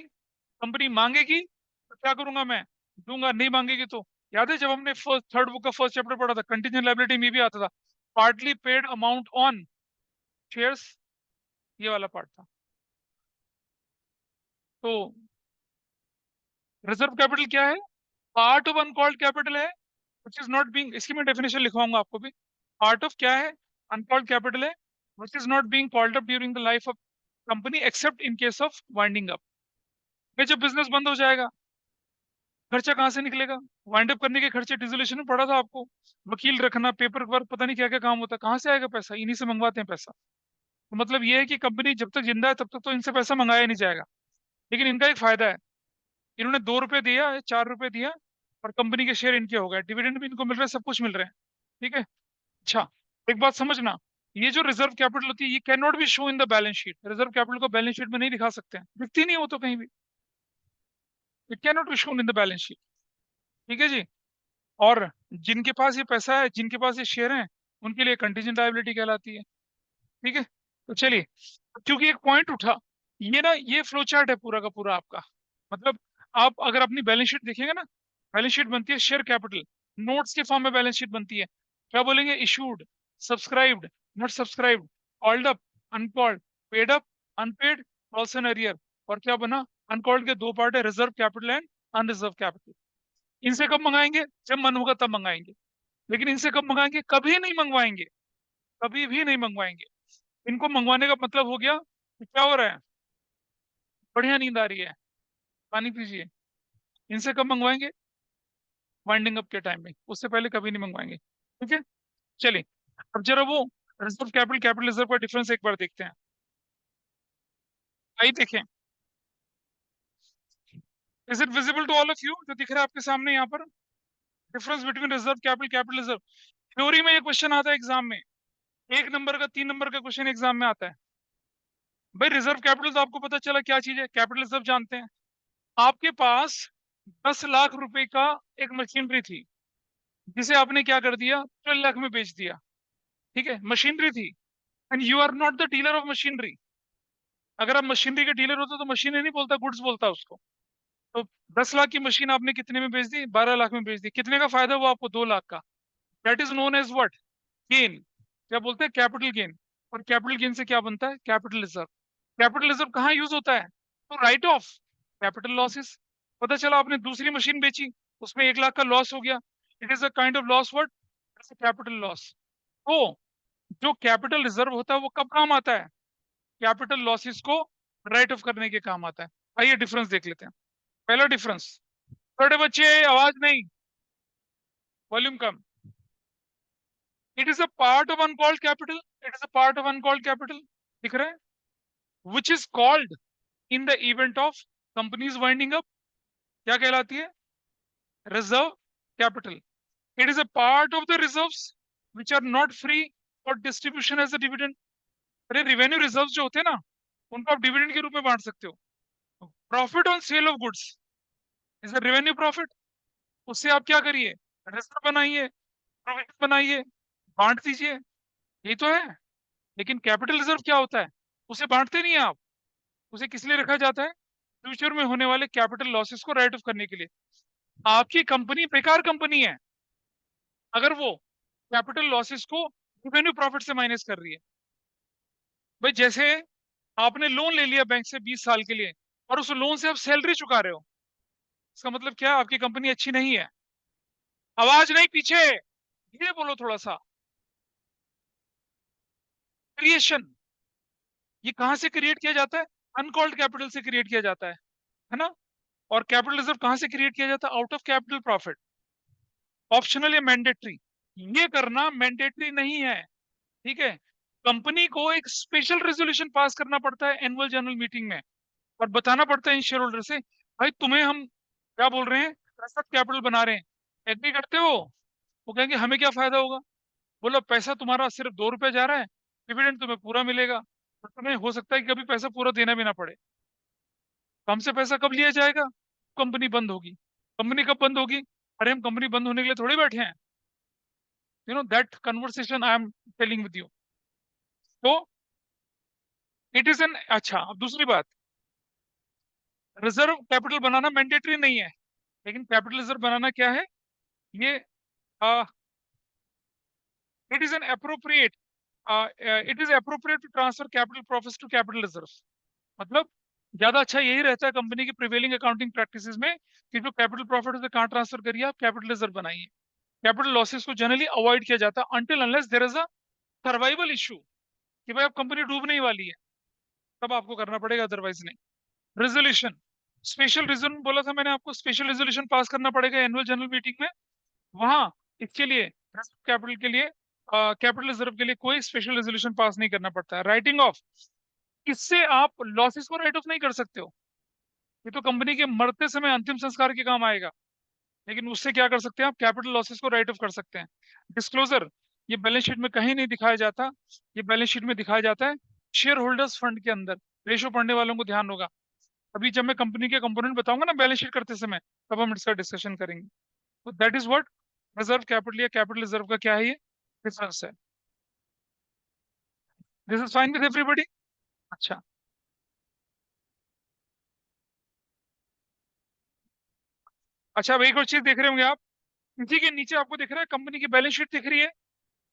कंपनी मांगेगी तो क्या करूंगा मैं? दूंगा। नहीं मांगेगी तो, याद है जब हमने फर्स्ट थर्ड बुक का फर्स्ट चैप्टर पढ़ा था, कंटीजेंट लायबिलिटी में भी आता था partly paid amount on shares, ये वाला पार्ट था। तो रिजर्व कैपिटल क्या है? पार्ट ऑफ अनकॉल्ड कैपिटल है which is not being, इसकी मैं डेफिनेशन लिखवाऊंगा आपको भी। पार्ट ऑफ क्या है? अनकॉल्ड कैपिटल है which is not being called up during the life of company except in case of winding up। ये जब बिजनेस बंद हो जाएगा, खर्चा कहाँ से निकलेगा? वाइंड अप करने के खर्चे, डिसोल्यूशन में पड़ा था आपको, वकील रखना, पेपर वर्क, पता नहीं क्या क्या काम होता है, कहाँ से आएगा पैसा? इन्हीं से मंगवाते हैं पैसा। तो मतलब ये है कि कंपनी जब तक जिंदा है तब तक तो इनसे पैसा मंगाया नहीं जाएगा। लेकिन इनका एक फायदा है, इन्होंने 2 रुपए दिया या 4 रुपए दिया और कंपनी के शेयर इनके हो गए, डिविडेंड भी इनको मिल रहा है, सब कुछ मिल रहे हैं। ठीक है। अच्छा, एक बात समझना, ये जो रिजर्व कैपिटल होती है ये can not B show in the balance sheet. Reserve capital को बैलेंस शीट में नहीं दिखा सकते हैं, दिखती नहीं हो तो कहीं भी, it can not be shown in the balance sheet. ठीक है जी। और जिनके पास ये पैसा है, जिनके पास ये शेयर है, उनके लिए कंटीजेंट लायबिलिटी कहलाती है। ठीक है। तो चलिए, क्योंकि एक पॉइंट उठा, ये ना ये फ्लो चार्ट है पूरा का पूरा आपका। मतलब आप अगर अपनी बैलेंस शीट देखेंगे ना, बैलेंस शीट बनती है शेयर कैपिटल, नोट्स के फॉर्म में बैलेंस शीट बनती है। क्या बोलेंगे? Issued, subscribed, not subscribed, called up, uncalled, paid up, unpaid, calls and arrear. और क्या बना? अनकॉल्ड के 2 पार्ट है, reserve capital and unreserve capital. इनसे कब मंगाएंगे? जब मन होगा तब मंगाएंगे। लेकिन इनसे कब मंगाएंगे? कभी नहीं मंगवाएंगे, कभी भी नहीं मंगवाएंगे। इनको मंगवाने का मतलब हो गया कि क्या हो रहा है? बढ़िया नींद आ रही है, पानी पीजिए। इनसे कब मंगवाएंगे? वाइंडिंग अप के टाइम में, उससे पहले कभी नहीं मंगवाएंगे। ठीक है, चलिए अब जरा वो रिजर्व कैपिटल कैपिटल रिजर्व का डिफरेंस एक बार देखते हैं। आइए देखें, is it visible to all of you, जो दिख रहा है आपके सामने यहाँ पर, difference between reserve capital capital reserve. Theory में ये क्वेश्चन आता है एग्जाम में, 1 नंबर का 3 नंबर का क्वेश्चन एग्जाम में आता है। भाई रिजर्व कैपिटल तो आपको पता चला क्या चीज है, कैपिटल रिजर्व जानते हैं। आपके पास 10 लाख रुपए का एक मशीनरी थी, जिसे आपने क्या कर दिया, 12 लाख में बेच दिया। ठीक है, मशीनरी थी, and you are not the dealer of machinery. अगर आप मशीनरी के डीलर होते तो मशीनरी नहीं बोलता, गुड्स बोलता उसको। तो 10 लाख की मशीन आपने कितने में बेच दी, 12 लाख में बेच दी। कितने का फायदा हुआ आपको, 2 लाख का। That is known as what, gain. क्या बोलते हैं, कैपिटल गेन। और कैपिटल गेन से क्या बनता है, कैपिटल रिजर्व। कैपिटल रिजर्व कहाँ यूज होता है, तो राइट ऑफ कैपिटल लॉसेस। पता चला आपने दूसरी मशीन बेची, उसमें 1 लाख का लॉस हो गया, it is a kind of loss, what, capital loss. तो जो कैपिटल रिजर्व होता है वो कब काम आता है, कैपिटल लॉसेस को राइट ऑफ करने के काम आता है। आइए डिफरेंस देख लेते हैं। पहला डिफरेंस, छोटे बच्चे आवाज नहीं, वॉल्यूम कम। It is a part of uncalled capital, it is a part of uncalled capital, दिख रहा है, which is called in the event of companies winding up, क्या कहलाती है, reserve capital. It is a part of the reserves which are not free for distribution as a dividend. अरे revenue reserve जो होते हैं ना, उनको आप डिविडेंड के रूप में बांट सकते हो। Profit on sale of goods is a revenue profit, उससे आप क्या करिए, रिजर्व बनाइए, प्रोविजन बनाइए, बांट दीजिए, यही तो है। लेकिन कैपिटल रिजर्व क्या होता है, उसे बांटते नहीं है आप। उसे किस लिए रखा जाता है, फ्यूचर में होने वाले कैपिटल लॉसेस को राइट ऑफ करने के लिए। आपकी कंपनी बेकार कंपनी है अगर वो कैपिटल लॉसेस को रेवेन्यू प्रॉफिट से माइनस कर रही है। भाई जैसे आपने लोन ले लिया बैंक से 20 साल के लिए, और उस लोन से आप सैलरी चुका रहे हो, इसका मतलब क्या, आपकी कंपनी अच्छी नहीं है। आवाज नहीं पीछे, ये बोलो थोड़ा सा। क्रिएशन, ये कहां से क्रिएट किया जाता है, अनकॉल्ड कैपिटल से क्रिएट किया जाता है ना। और कैपिटल रिजर्व कहां से क्रिएट किया जाता है, out of capital profit. Optional या मैंडेटरी, ये करना मैंडेटरी नहीं है। ठीक है, कंपनी को एक स्पेशल रेजोल्यूशन पास करना पड़ता है एनुअल जनरल मीटिंग में, और बताना पड़ता है इन शेयर होल्डर से, भाई तुम्हें हम क्या बोल रहे हैं, ट्रस्टेड कैपिटल बना रहे हैं, एग्री करते हो। वो कहेंगे हमें क्या फायदा होगा। बोलो पैसा तुम्हारा सिर्फ 2 रुपए जा रहा है, डिविडेंड तुम्हें पूरा मिलेगा, और तुम्हें हो सकता है कि कभी पैसा पूरा देना भी ना पड़े। तो हमसे पैसा कब लिया जाएगा, कंपनी बंद होगी। कंपनी कब बंद होगी, अरे हम कंपनी बंद होने के लिए थोड़ी बैठे हैं। That conversation I am telling with you. तो इट इज एन, अच्छा अब दूसरी बात, रिजर्व कैपिटल बनाना मैंडेटरी नहीं है, लेकिन कैपिटल रिजर्व बनाना क्या है, ये it is an appropriate, it is appropriate to transfer capital profits to capital reserve. मतलब ज्यादा अच्छा यही रहता है कंपनी की प्रिवेलिंग अकाउंटिंग प्रैक्टिसेस में, कि जो कैपिटल प्रॉफिट उसे कहाँ ट्रांसफर करिए, आप कैपिटल रिजर्व बनाइए। कैपिटल लॉसेस को जनरली अवॉइड किया जाता है until unless there is a survival issue, कि भाई अब कंपनी डूबने ही वाली है, तब आपको करना पड़ेगा, अदरवाइज नहीं। रेजोल्यूशन, स्पेशल रिजन बोला था मैंने आपको, स्पेशल रेजोल्यूशन पास करना पड़ेगा एनुअल जनरल मीटिंग में। वहां इसके लिए कैपिटल के लिए, कैपिटल रिजर्व के लिए कोई स्पेशल रेजोल्यूशन पास नहीं करना पड़ता है। राइटिंग ऑफ, इससे आप लॉसेस को राइट ऑफ नहीं कर सकते हो, ये तो कंपनी के मरते समय अंतिम संस्कार के काम आएगा। लेकिन उससे क्या कर सकते हैं आप, कैपिटल लॉसेस को राइट ऑफ कर सकते हैं। डिस्क्लोजर, ये बैलेंस शीट में कहीं नहीं दिखाया जाता, ये बैलेंस शीट में दिखाया जाता है शेयर होल्डर्स फंड के अंदर। रेशो पढ़ने वालों को ध्यान होगा, अभी जब मैं कंपनी के कंपोनेंट बताऊंगा ना बैलेंस शीट करते समय, तब हम इसका डिस्कशन करेंगे। तो that is what reserve capital या कैपिटल रिजर्व का क्या है, ये डिफरेंस है। This is fine with everybody. अच्छा, अच्छा अब एक और चीज देख रहे होंगे आप, इसी के नीचे आपको दिख रहा है कंपनी की बैलेंस शीट दिख रही है,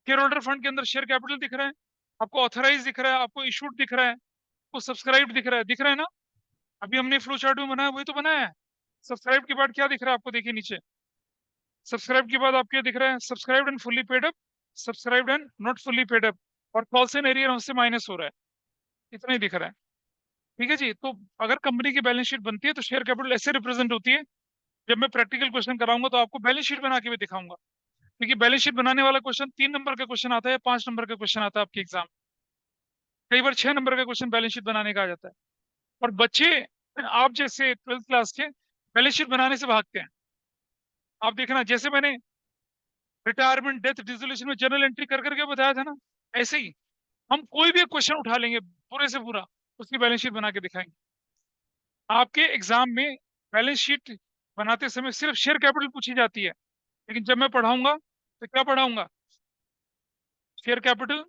शेयर होल्डर फंड के अंदर शेयर कैपिटल दिख रहा है, आपको ऑथराइज दिख रहा है, आपको इशूड दिख रहा है, आपको सब्सक्राइब दिख रहा है ना। अभी हमने फ्लो चार्ट में बनाया, वही तो बनाया है। सब्सक्राइब के बाद क्या दिख रहा है आपको, देखिए नीचे, सब्सक्राइब के बाद आपको दिख रहा है subscribe and fully paid up, subscribe and not fully paid up, और कॉल्स एंड एरियर उससे माइनस हो रहा है, इतना ही दिख रहा है। ठीक है जी, तो अगर कंपनी की बैलेंस शीट बनती है तो शेयर कैपिटल ऐसे रिप्रेजेंट होती है, जब मैं प्रैक्टिकल क्वेश्चन कराऊंगा तो आपको बैलेंस शीट बना के भी दिखाऊंगा, क्योंकि बैलेंस शीट बनाने वाला क्वेश्चन 3 नंबर का क्वेश्चन आता है, 5 नंबर का क्वेश्चन आता है आपके एग्जाम, कई बार 6 नंबर का क्वेश्चन बैलेंस शीट बनाने का आ जाता है। और बच्चे आप जैसे 12th क्लास के बैलेंस शीट बनाने से भागते हैं। आप देखना, जैसे मैंने रिटायरमेंट, डेथ, डिसोल्यूशन में जर्नल एंट्री कर करके बताया था ना, ऐसे ही हम कोई भी क्वेश्चन उठा लेंगे पूरे से पूरा, उसकी बैलेंस शीट बना के दिखाएंगे। आपके एग्जाम में बैलेंस शीट बनाते समय सिर्फ शेयर कैपिटल पूछी जाती है, लेकिन जब मैं पढ़ाऊंगा तो क्या पढ़ाऊंगा? Share capital,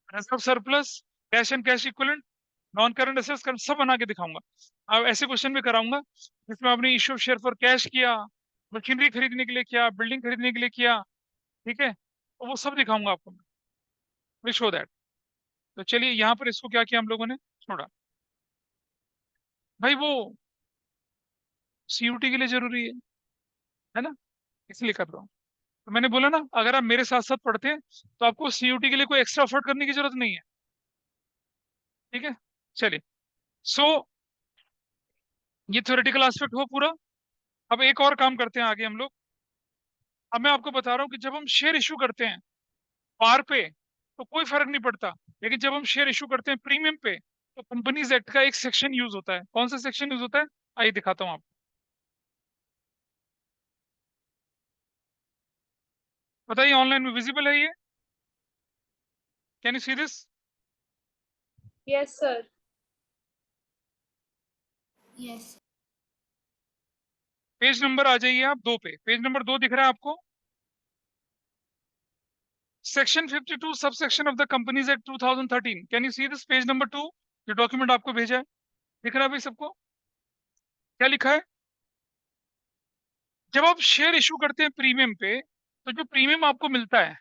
reserve surplus, cash and cash equivalent, non current assets सब बना के दिखाऊंगा। अब ऐसे क्वेश्चन भी कराऊंगा जिसमें आपने issue of share for cash किया, मशीनरी खरीदने के लिए किया, बिल्डिंग खरीदने के लिए किया, ठीक है, तो वो सब दिखाऊंगा आपको, विल शो दैट। तो चलिए यहाँ पर इसको क्या किया हम लोगों ने, छोड़ा। भाई वो सीयूटी के लिए जरूरी है ना, इसलिए कर रहा हूँ। तो मैंने बोला ना, अगर आप मेरे साथ साथ पढ़ते हैं तो आपको सीयूटी के लिए कोई एक्स्ट्रा एफर्ट करने की जरूरत नहीं है, ठीक है। चलिए, सो ये थ्योरेटिकल एस्पेक्ट हो पूरा। अब एक और काम करते हैं आगे हम लोग। अब मैं आपको बता रहा हूँ कि जब हम शेयर इशू करते हैं पार पे तो कोई फर्क नहीं पड़ता, लेकिन जब हम शेयर इशू करते हैं प्रीमियम पे तो कंपनीज एक्ट का एक सेक्शन यूज होता है। कौन सा सेक्शन यूज होता है, आइए दिखाता हूँ आपको। बताइए, ऑनलाइन में विजिबल है ये? Can you see this? Yes, sir. Yes. Page number आ जाइए आप 2 पे, पेज नंबर 2 दिख रहा है आपको? Section 52 sub section of the companies act 2013। Can you see this page number 2? जो डॉक्यूमेंट आपको भेजा है, दिख रहा है भाई सबको? क्या लिखा है? जब आप शेयर इशू करते हैं प्रीमियम पे तो जो प्रीमियम आपको मिलता है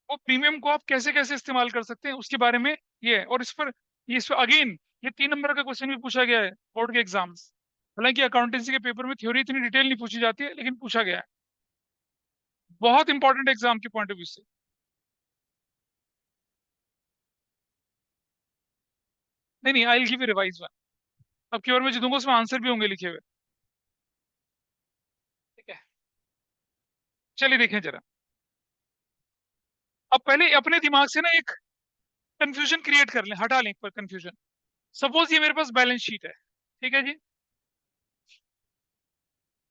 वो प्रीमियम को आप कैसे कैसे इस्तेमाल कर सकते हैं उसके बारे में ये है। और इस पर अगेन ये 3 नंबर का क्वेश्चन भी पूछा गया है बोर्ड के एग्जाम्स। हालांकि अकाउंटेंसी के पेपर में थ्योरी इतनी डिटेल नहीं पूछी जाती है, लेकिन पूछा गया है, बहुत इंपॉर्टेंट एग्जाम के पॉइंट ऑफ व्यू से। नहीं नहीं, I will give you revise one. अब की बार मैं जो दूंगा उसमें आंसर भी होंगे लिखे हुए, ठीक है। चलिए देखें जरा। अब पहले अपने दिमाग से ना एक कंफ्यूजन क्रिएट कर लें, हटा लें पर कंफ्यूजन। सपोज ये मेरे पास बैलेंस शीट है, ठीक है जी।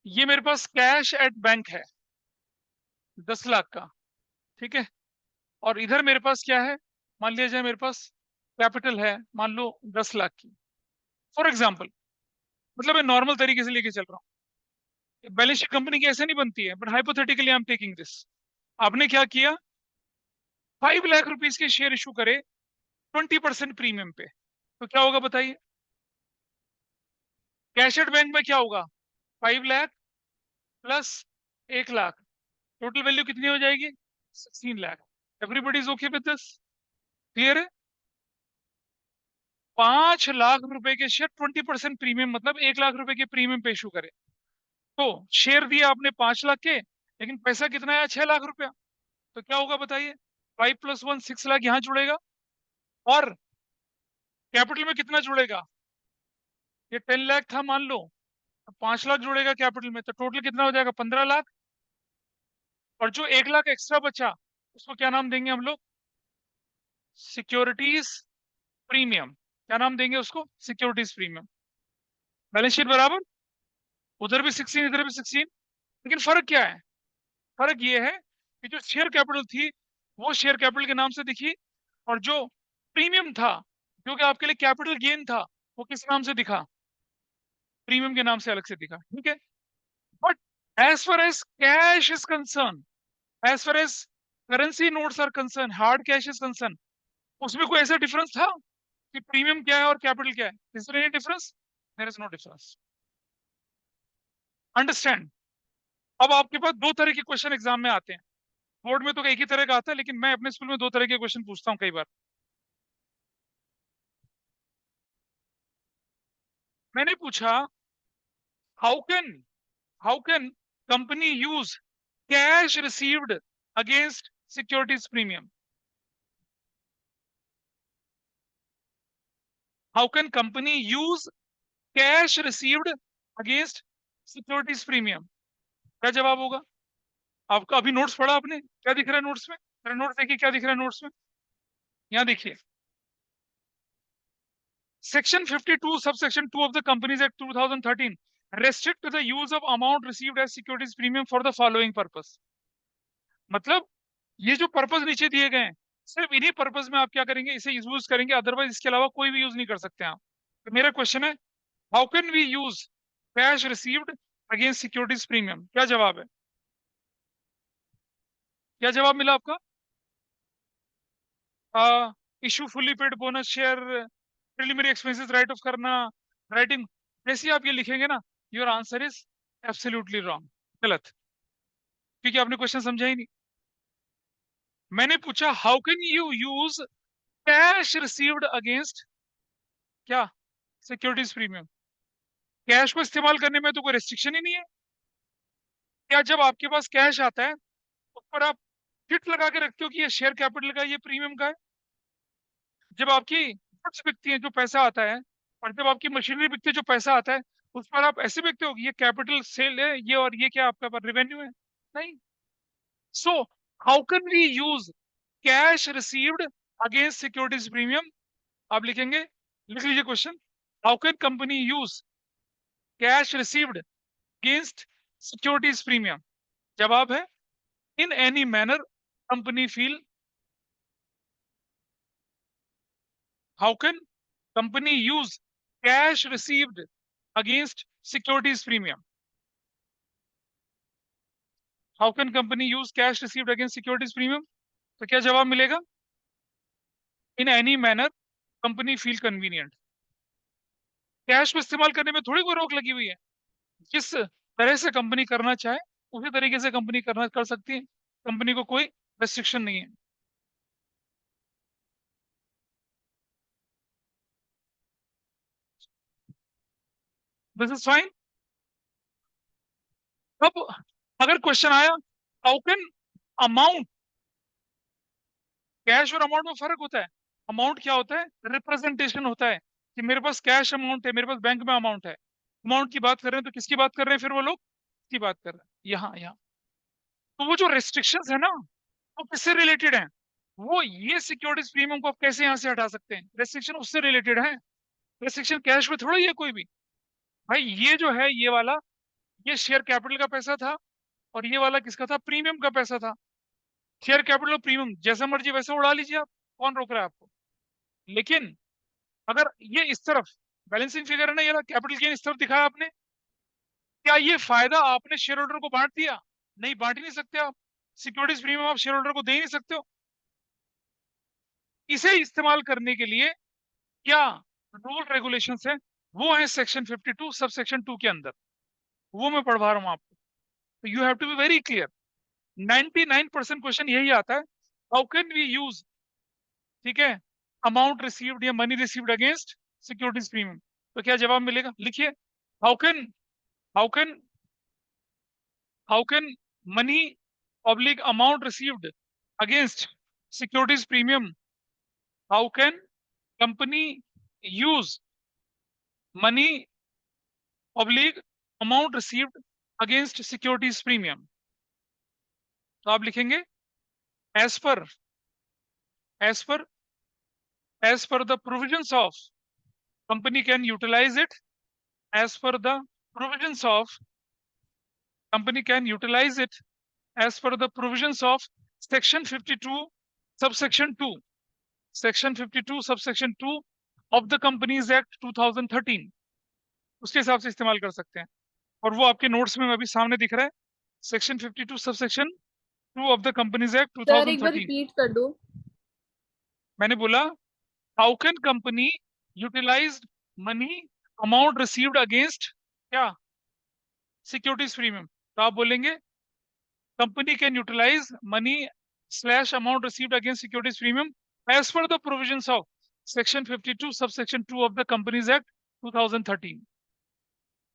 ये मेरे पास कैश एट बैंक है 10 लाख का, ठीक है। और इधर मेरे पास क्या है, मान लिया जाए मेरे पास कैपिटल है मान लो 10 लाख की, फॉर एग्जाम्पल। मतलब मैं नॉर्मल तरीके से लेके चल रहा हूँ, बैलेंस शीट कंपनी की ऐसे नहीं बनती है, but hypothetically I am taking this. आपने क्या किया, 5 लाख रुपीज के शेयर इशू करे 20% प्रीमियम पे, तो क्या होगा बताइए? कैश एट बैंक में क्या होगा, 5 lakh plus 1 lakh, total value कितनी हो जाएगी, 16 lakh. Everybody is okay with this, clear है? 5 लाख रुपए के शेयर 20% प्रीमियम, मतलब 1 लाख रुपए के प्रीमियम पे इशू करे। तो शेयर दिया आपने 5 लाख के, लेकिन पैसा कितना आया, 6 लाख रुपया। तो क्या होगा बताइए, 5 + 1 6 लाख यहाँ जुड़ेगा, और कैपिटल में कितना जुड़ेगा, ये 10 लाख था मान लो, तो 5 लाख जुड़ेगा कैपिटल में, तो टोटल कितना हो जाएगा, 15 लाख। और जो 1 लाख एक्स्ट्रा बचा उसको क्या नाम देंगे हम लोग, सिक्योरिटीज प्रीमियम। क्या नाम देंगे उसको, सिक्योरिटीज प्रीमियम। बैलेंस शीट बराबर, उधर भी 16 इधर भी 16। लेकिन फर्क क्या है, फर्क ये है कि जो शेयर कैपिटल थी वो शेयर कैपिटल के नाम से दिखी, और जो प्रीमियम था जो कि आपके लिए कैपिटल गेन था वो किस नाम से दिखा, प्रीमियम के नाम से अलग से दिखा, ठीक है। But as far as cash is concern, as far as currency notes are concern, hard cash is concern, उसमें कोई ऐसा डिफरेंस था कि प्रीमियम क्या है और कैपिटल क्या है? Is there any difference? There is no difference. Understand? अब आपके पास 2 तरह के क्वेश्चन एग्जाम में आते हैं, बोर्ड में तो एक ही तरह का आता है, लेकिन मैं अपने स्कूल में 2 तरह के क्वेश्चन पूछता हूँ कई बार। मैंने पूछा, how can how can company use cash received against securities premium? How can company use cash received against securities premium? क्या जवाब होगा आपका? अभी नोट्स पढ़ा आपने, क्या दिख रहा है नोट्स में? मेरा नोट्स देखिए क्या दिख रहा है नोट्स में, यहाँ देखिए section 52 subsection 2 of the companies act 2013 restrict the use of amount received as securities premium for the following purpose। मतलब ये जो पर्पस नीचे दिए गए हैं सिर्फ इन्हीं पर्पस में आप क्या करेंगे, इसे यूज करेंगे, अदरवाइज इसके अलावा कोई भी यूज नहीं कर सकते आप। तो मेरा क्वेश्चन है, how can we use cash received against securities premium? क्या जवाब है? क्या जवाब मिला आपका? Issue fully paid bonus share, preliminary expenses write off करना, राइटिंग, जैसे आप ये लिखेंगे ना, your answer is absolutely wrong, गलत, क्योंकि आपने क्वेश्चन समझा ही नहीं। मैंने पूछा how can you use cash received against क्या सिक्योरिटीज प्रीमियम? कैश को इस्तेमाल करने में तो कोई रेस्ट्रिक्शन ही नहीं है। क्या जब आपके पास कैश आता है उस पर आप फिट लगा के रखते हो कि ये शेयर कैपिटल का, ये प्रीमियम का है? जब आपकी गुड्स बिकती है जो पैसा आता है, और जब आपकी मशीनरी बिकती है जो पैसा आता है, उस पर आप ऐसे बिकते हो कि ये कैपिटल सेल है ये, और ये क्या आपका रेवेन्यू है? नहीं। So how can we use cash received against securities premium? आप लिखेंगे, लिख लीजिए question, how can company use cash received against securities premium? जवाब है, in any manner company feel, how can company use cash received against securities premium? How can company use cash received against securities premium? तो क्या जवाब मिलेगा? In any manner company feel convenient. Cash को इस्तेमाल करने में थोड़ी कोई रोक लगी हुई है, जिस तरह से कंपनी करना चाहे उसी तरीके से कंपनी करना कर सकती है, कंपनी को कोई रेस्ट्रिक्शन नहीं है। This is fine. अब अगर क्वेश्चन आया, हाउ कैन अमाउंट, कैश और अमाउंट में फर्क होता है। अमाउंट क्या होता है? रिप्रेजेंटेशन होता है कि मेरे पास कैश अमाउंट है, मेरे पास बैंक में अमाउंट है। अमाउंट की बात कर रहे हैं तो किसकी बात कर रहे हैं फिर वो लोग? की बात कर रहे हैं यहाँ यहाँ। तो वो जो रेस्ट्रिक्शंस है ना, वो किससे रिलेटेड है? वो ये सिक्योरिटीज प्रीमियम को आप कैसे यहाँ से हटा सकते हैं? रेस्ट्रिक्शन उससे रिलेटेड है, रेस्ट्रिक्शन कैश में थोड़ा ही है कोई भी। भाई ये जो है ये वाला, ये शेयर कैपिटल का पैसा था, और ये वाला किसका था? प्रीमियम का पैसा था। शेयर कैपिटल और प्रीमियम जैसा मर्जी वैसे उड़ा लीजिए आप, कौन रोक रहा है आपको? लेकिन अगर ये इस तरफ बैलेंसिंग फिगर है ना, ये कैपिटल गेन इस तरफ दिखाया आपने, क्या ये फायदा आपने शेयर होल्डर को बांट दिया? नहीं, बांट ही नहीं सकते आप। सिक्योरिटीज प्रीमियम आप शेयर होल्डर को दे ही नहीं सकते हो। इसे इस्तेमाल करने के लिए क्या रूल रेगुलेशंस है? वो है सेक्शन 52 सब सेक्शन 2 के अंदर, वो मैं पढ़वा रहा हूं आपको। तो you have to be very clear. 99% question यही आता है, हाउ कैन वी यूज, ठीक है, अमाउंट रिसीव्ड या money received against securities premium? तो क्या जवाब मिलेगा? लिखिए, how can how can how can money oblique amount received against securities premium, how can company use money oblique amount received against securities premium? तो आप लिखेंगे, as per as per as per the provisions of company can utilise it, as per the provisions of company can utilize it as per the provisions of section 52 subsection 2, section 52 subsection 2 of the companies act 2013, उसके हिसाब से इस्तेमाल कर सकते हैं। और वो आपके नोट्स में अभी सामने दिख रहा है, section 52 subsection 2 of the companies act sir एक बार 2013। रिपीट कर दो। मैंने बोला, how can company utilise money amount received against क्या सिक्योरिटीज प्रीमियम? तो आप बोलेंगे, company can utilize money slash amount received against securities premium as per the provisions of section 52 subsection 2 of the companies act 2013।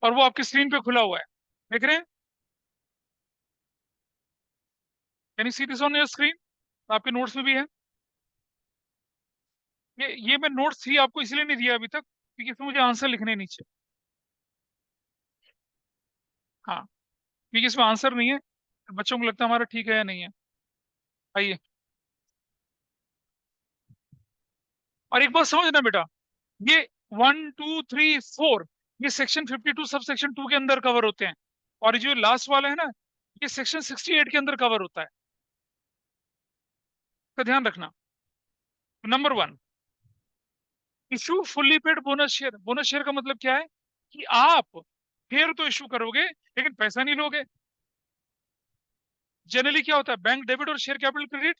और वो आपकी screen पे खुला हुआ है, देख रहे हैं? Can you see this on your screen? आपके नोट्स में भी है। ये मैं नोट्स ही आपको इसलिए नहीं दिया अभी तक क्योंकि इसमें मुझे आंसर लिखने नीचे। हाँ, क्योंकि इसमें आंसर नहीं है, बच्चों को लगता है हमारा ठीक है या नहीं है। आइए, और एक बात समझना बेटा, ये 1 2 3 4 ये सेक्शन 52 सब सेक्शन 2 के अंदर कवर होते हैं, और जो लास्ट वाला है ना, ये सेक्शन 68 के अंदर कवर होता है। तो ध्यान रखना। Number 1, issue fully paid bonus share. Bonus share का मतलब क्या है कि आप शेयर तो इशू करोगे लेकिन पैसा नहीं लोगे। जनरली क्या होता है, बैंक डेबिट और शेयर कैपिटल क्रेडिट।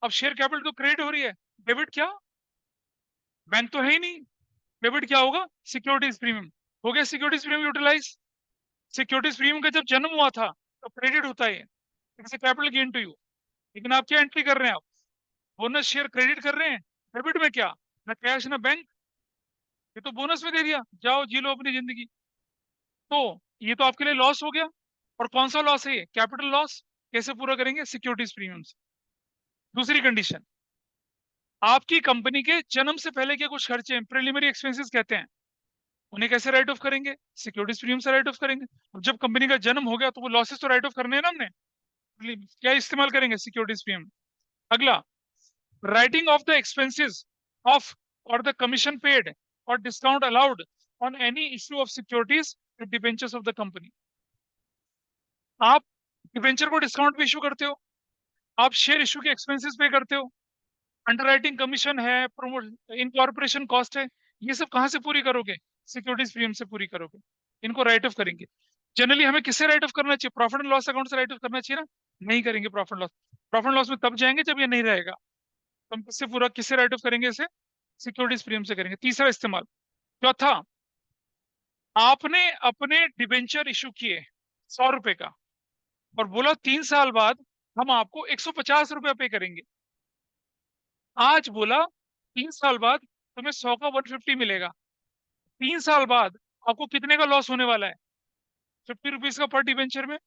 अब शेयर कैपिटल तो क्रेडिट हो रही है, डेबिट क्या, बैंक तो है ही नहीं, डेबिट क्या होगा, सिक्योरिटीज प्रीमियम। हो गया securities premium utilise. Securities premium का जब जन्म हुआ था तो क्रेडिट होता है, it's capital gain to you. लेकिन आप क्या एंट्री कर रहे हैं, आप बोनस शेयर क्रेडिट कर रहे हैं, डेबिट में क्या, ना कैश ना बैंक, ये तो बोनस में दे दिया, जाओ जी लो अपनी जिंदगी। तो ये तो आपके लिए लॉस हो गया। और कौन सा लॉस है ये, कैपिटल लॉस। कैसे पूरा करेंगे, सिक्योरिटीज प्रीमियम से। दूसरी कंडीशन, आपकी कंपनी के जन्म से पहले के कुछ खर्चे हैं, प्रिलिमिनरी एक्सपेंसेस कहते हैं, उन्हें कैसे राइट ऑफ करेंगे, सिक्योरिटीज प्रीमियम से राइट ऑफ करेंगे। अब जब कंपनी का जन्म हो गया तो वो लॉसेस तो राइट ऑफ करने हैं ना हमने, क्या इस्तेमाल करेंगे, सिक्योरिटीज प्रीमियम। अगला, writing of the expenses of और द कमीशन पेड और discount allowed on any issue of securities debentures of the company. आप डिबेंचर को डिस्काउंट पे इशू करते हो, आप शेयर इशू के एक्सपेंसेस पे करते हो, अंडरराइटिंग कमीशन है, प्रमोट इनकॉर्पोरेशन कॉस्ट है, ये सब कहां से पूरी करोगे, सिक्योरिटीज प्रीमियम से पूरी करोगे। इनको राइट ऑफ करेंगे। जनरली हमें किससे राइट ऑफ करना चाहिए, प्रॉफिट एंड लॉस अकाउंट से राइट ऑफ करना चाहिए ना, नहीं करेंगे प्रॉफिट लॉस। प्रॉफिट लॉस में तब जाएंगे जब ये नहीं रहेगा, तो हम किससे पूरा, किससे राइट ऑफ करेंगे इसे, सिक्योरिटीज प्रीमियम से करेंगे। तीसरा इस्तेमाल। चौथा, आपने अपने डिबेंचर इशू किए 100 रुपए का और बोला 3 साल बाद हम आपको 150 रुपया पे करेंगे। आज बोला 3 साल बाद तुम्हें 100 का 150 मिलेगा। 3 साल बाद आपको कितने का लॉस होने वाला है, 50 रुपीज का पर डिबेंचर में।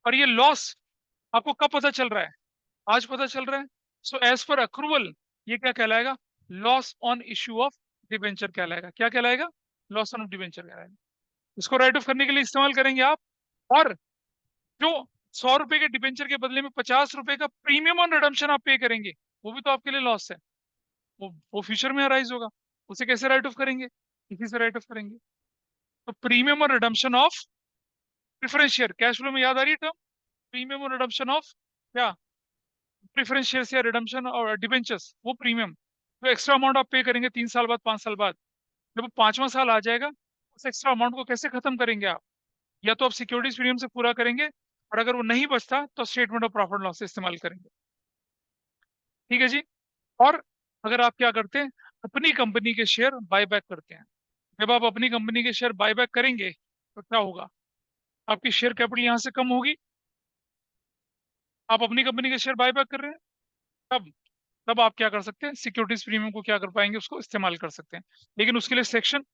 और ये लॉस आपको कब पता चल रहा है, आज पता चल रहा है। सो एज पर अक्रूवल ये क्या कहलाएगा, loss on issue of debenture कहलाएगा। क्या कहलाएगा, लॉस ऑन डिबेंचर कहलाएगा। इसको राइट ऑफ करने के लिए इस्तेमाल करेंगे आप। और जो 100 रुपए के डिबेंचर के बदले में 50 रुपए का प्रीमियम ऑन रिडम्पशन आप पे करेंगे, वो भी तो आपके लिए लॉस है, वो फ्यूचर में अराइज होगा। उसे कैसे राइट ऑफ करेंगे, इसी से राइट ऑफ करेंगे। तो प्रीमियम और redemption of preference share, cash flow में याद आ रही है टर्म, प्रीमियम और रिडम्पशन ऑफ क्या, प्रेफरेंस शेयर या रिडम्पशन और डिबेंचर्स, वो प्रीमियम। तो एक्स्ट्रा अमाउंट आप पे करेंगे 3 साल बाद, 5 साल बाद। जब 5वां साल आ जाएगा, उस एक्स्ट्रा अमाउंट को कैसे खत्म करेंगे आप, या तो आप सिक्योरिटीज प्रीमियम से पूरा करेंगे, और अगर वो नहीं बचता तो स्टेटमेंट ऑफ प्रॉफिट लॉस से इस्तेमाल करेंगे। ठीक है जी। और अगर आप क्या करते हैं, अपनी कंपनी के शेयर बाय बैक करते हैं, जब आप अपनी कंपनी के शेयर बाय बैक करेंगे तो क्या होगा, आपकी शेयर कैपिटल यहां से कम होगी। आप अपनी कंपनी के शेयर बाय बैक कर रहे हैं, तब तब आप क्या कर सकते हैं, सिक्योरिटीज प्रीमियम को क्या कर पाएंगे, उसको इस्तेमाल कर सकते हैं। लेकिन उसके लिए सेक्शन,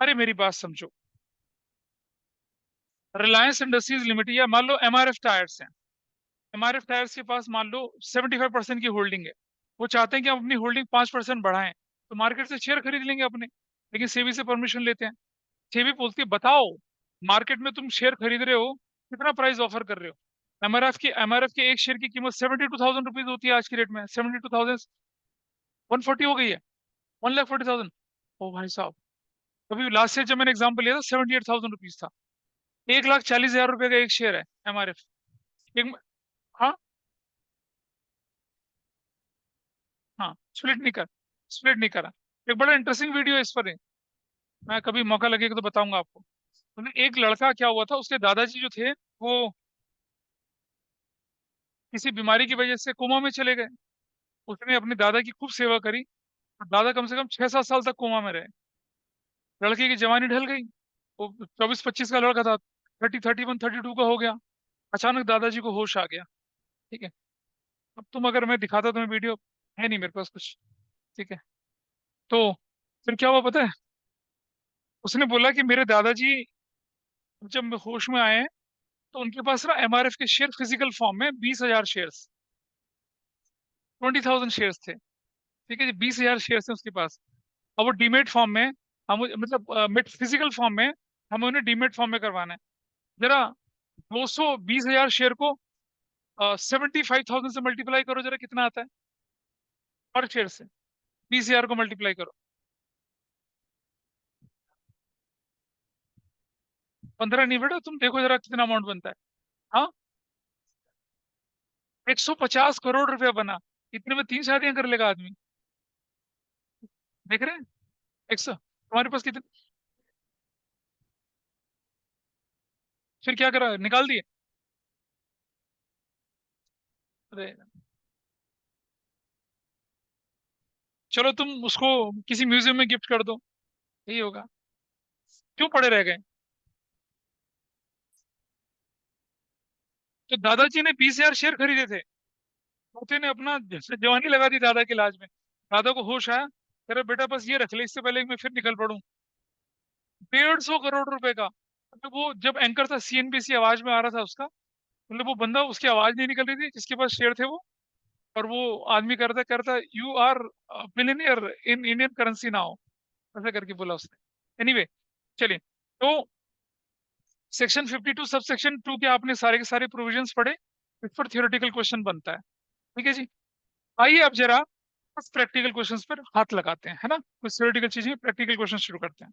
अरे मेरी बात समझो, रिलायंस इंडस्ट्रीज लिमिटेड या मान लो एमआरएफ टायर्स हैं, एमआरएफ टायर्स के पास मान लो 75% की होल्डिंग है, वो चाहते हैं कि हम अपनी होल्डिंग 5% बढ़ाएं, तो मार्केट से शेयर खरीद लेंगे अपने, लेकिन सेबी से परमिशन लेते हैं। सेबी बोलती है बताओ मार्केट में तुम शेयर खरीद रहे हो, कितना प्राइस ऑफर कर रहे हो। एमआरएफ के एक शेयर की कीमत 72,000 रुपीज होती है आज की रेट में, 72,000 140 हो गई है, 1,40,000। ओ भाई साहब, अभी लास्ट ईयर जब मैंने एग्जाम्पल लिया था 78,000 रुपीज था, 1,40,000 रुपए का एक शेयर है एमआरएफ। एक, हाँ, हाँ, स्प्लिट नहीं करा। एक बड़ा इंटरेस्टिंग वीडियो है इस पर है, मैं कभी मौका लगेगा तो बताऊंगा आपको। एक लड़का क्या हुआ था, उसके दादाजी जो थे वो किसी बीमारी की वजह से कोमा में चले गए। उसने अपने दादा की खूब सेवा करी, और दादा कम से कम 6-7 साल तक कोमा में रहे। लड़के की जवानी ढल गई, वो 24-25 का लड़का था, 30, 31, 32 का हो गया। अचानक दादाजी को होश आ गया। ठीक है, अब तुम अगर मैं दिखाता तुम्हें वीडियो, है नहीं मेरे पास कुछ। ठीक है, तो फिर क्या हुआ पता है, उसने बोला कि मेरे दादाजी जब होश में आए तो उनके पास ना एमआरएफ के शेयर फिजिकल फॉर्म में 20,000 शेयर, 20,000 शेयर थे। ठीक है जी, 20,000 शेयर थे उसके पास। अब वो डीमेट फॉर्म में, हम मतलब फिजिकल फॉर्म में हमें उन्हें डीमेट फॉर्म में करवाना है। जरा 220,000 शेयर को 75,000 से मल्टीप्लाई करो, जरा कितना आता है पर शेयर से। 20,000 को मल्टीप्लाई करो, 15 नहीं बेटा, तुम देखो जरा कितना अमाउंट बनता है। हाँ, 150 करोड़ रुपया बना। इतने में 3 शादियां कर लेगा आदमी। देख रहे हैं? 100, तुम्हारे पास कितने? फिर क्या करा, निकाल दिए? अरे चलो, तुम उसको किसी म्यूजियम में गिफ्ट कर दो, यही होगा। क्यों पड़े रह गए? तो दादाजी ने 20,000 शेयर खरीदे थे, पोते ने अपना जवानी लगा दी दादा के इलाज में। दादा को होश आया, कह रहे बेटा बस ये रख ले, इससे पहले कि मैं फिर निकल पड़ूं। 150 करोड़ रुपए का। मतलब वो जब एंकर था सीएनबीसी, आवाज में आ रहा था उसका, मतलब वो बंदा, उसकी आवाज नहीं निकल रही थी जिसके पास शेयर थे वो। और वो आदमी करता करता, you are billionaire in Indian currency now, ऐसा करके बोला उसने। एनीवे, चलिए। तो सेक्शन 52 सब सेक्शन 2 के आपने सारे के सारे प्रोविजंस पढ़े, इस पर थियोरेटिकल क्वेश्चन बनता है। ठीक है जी। आइए अब जरा बस प्रैक्टिकल क्वेश्चंस पर हाथ लगाते हैं, है ना। कुछ थियोरेटिकल चीजें, प्रैक्टिकल क्वेश्चन शुरू करते हैं।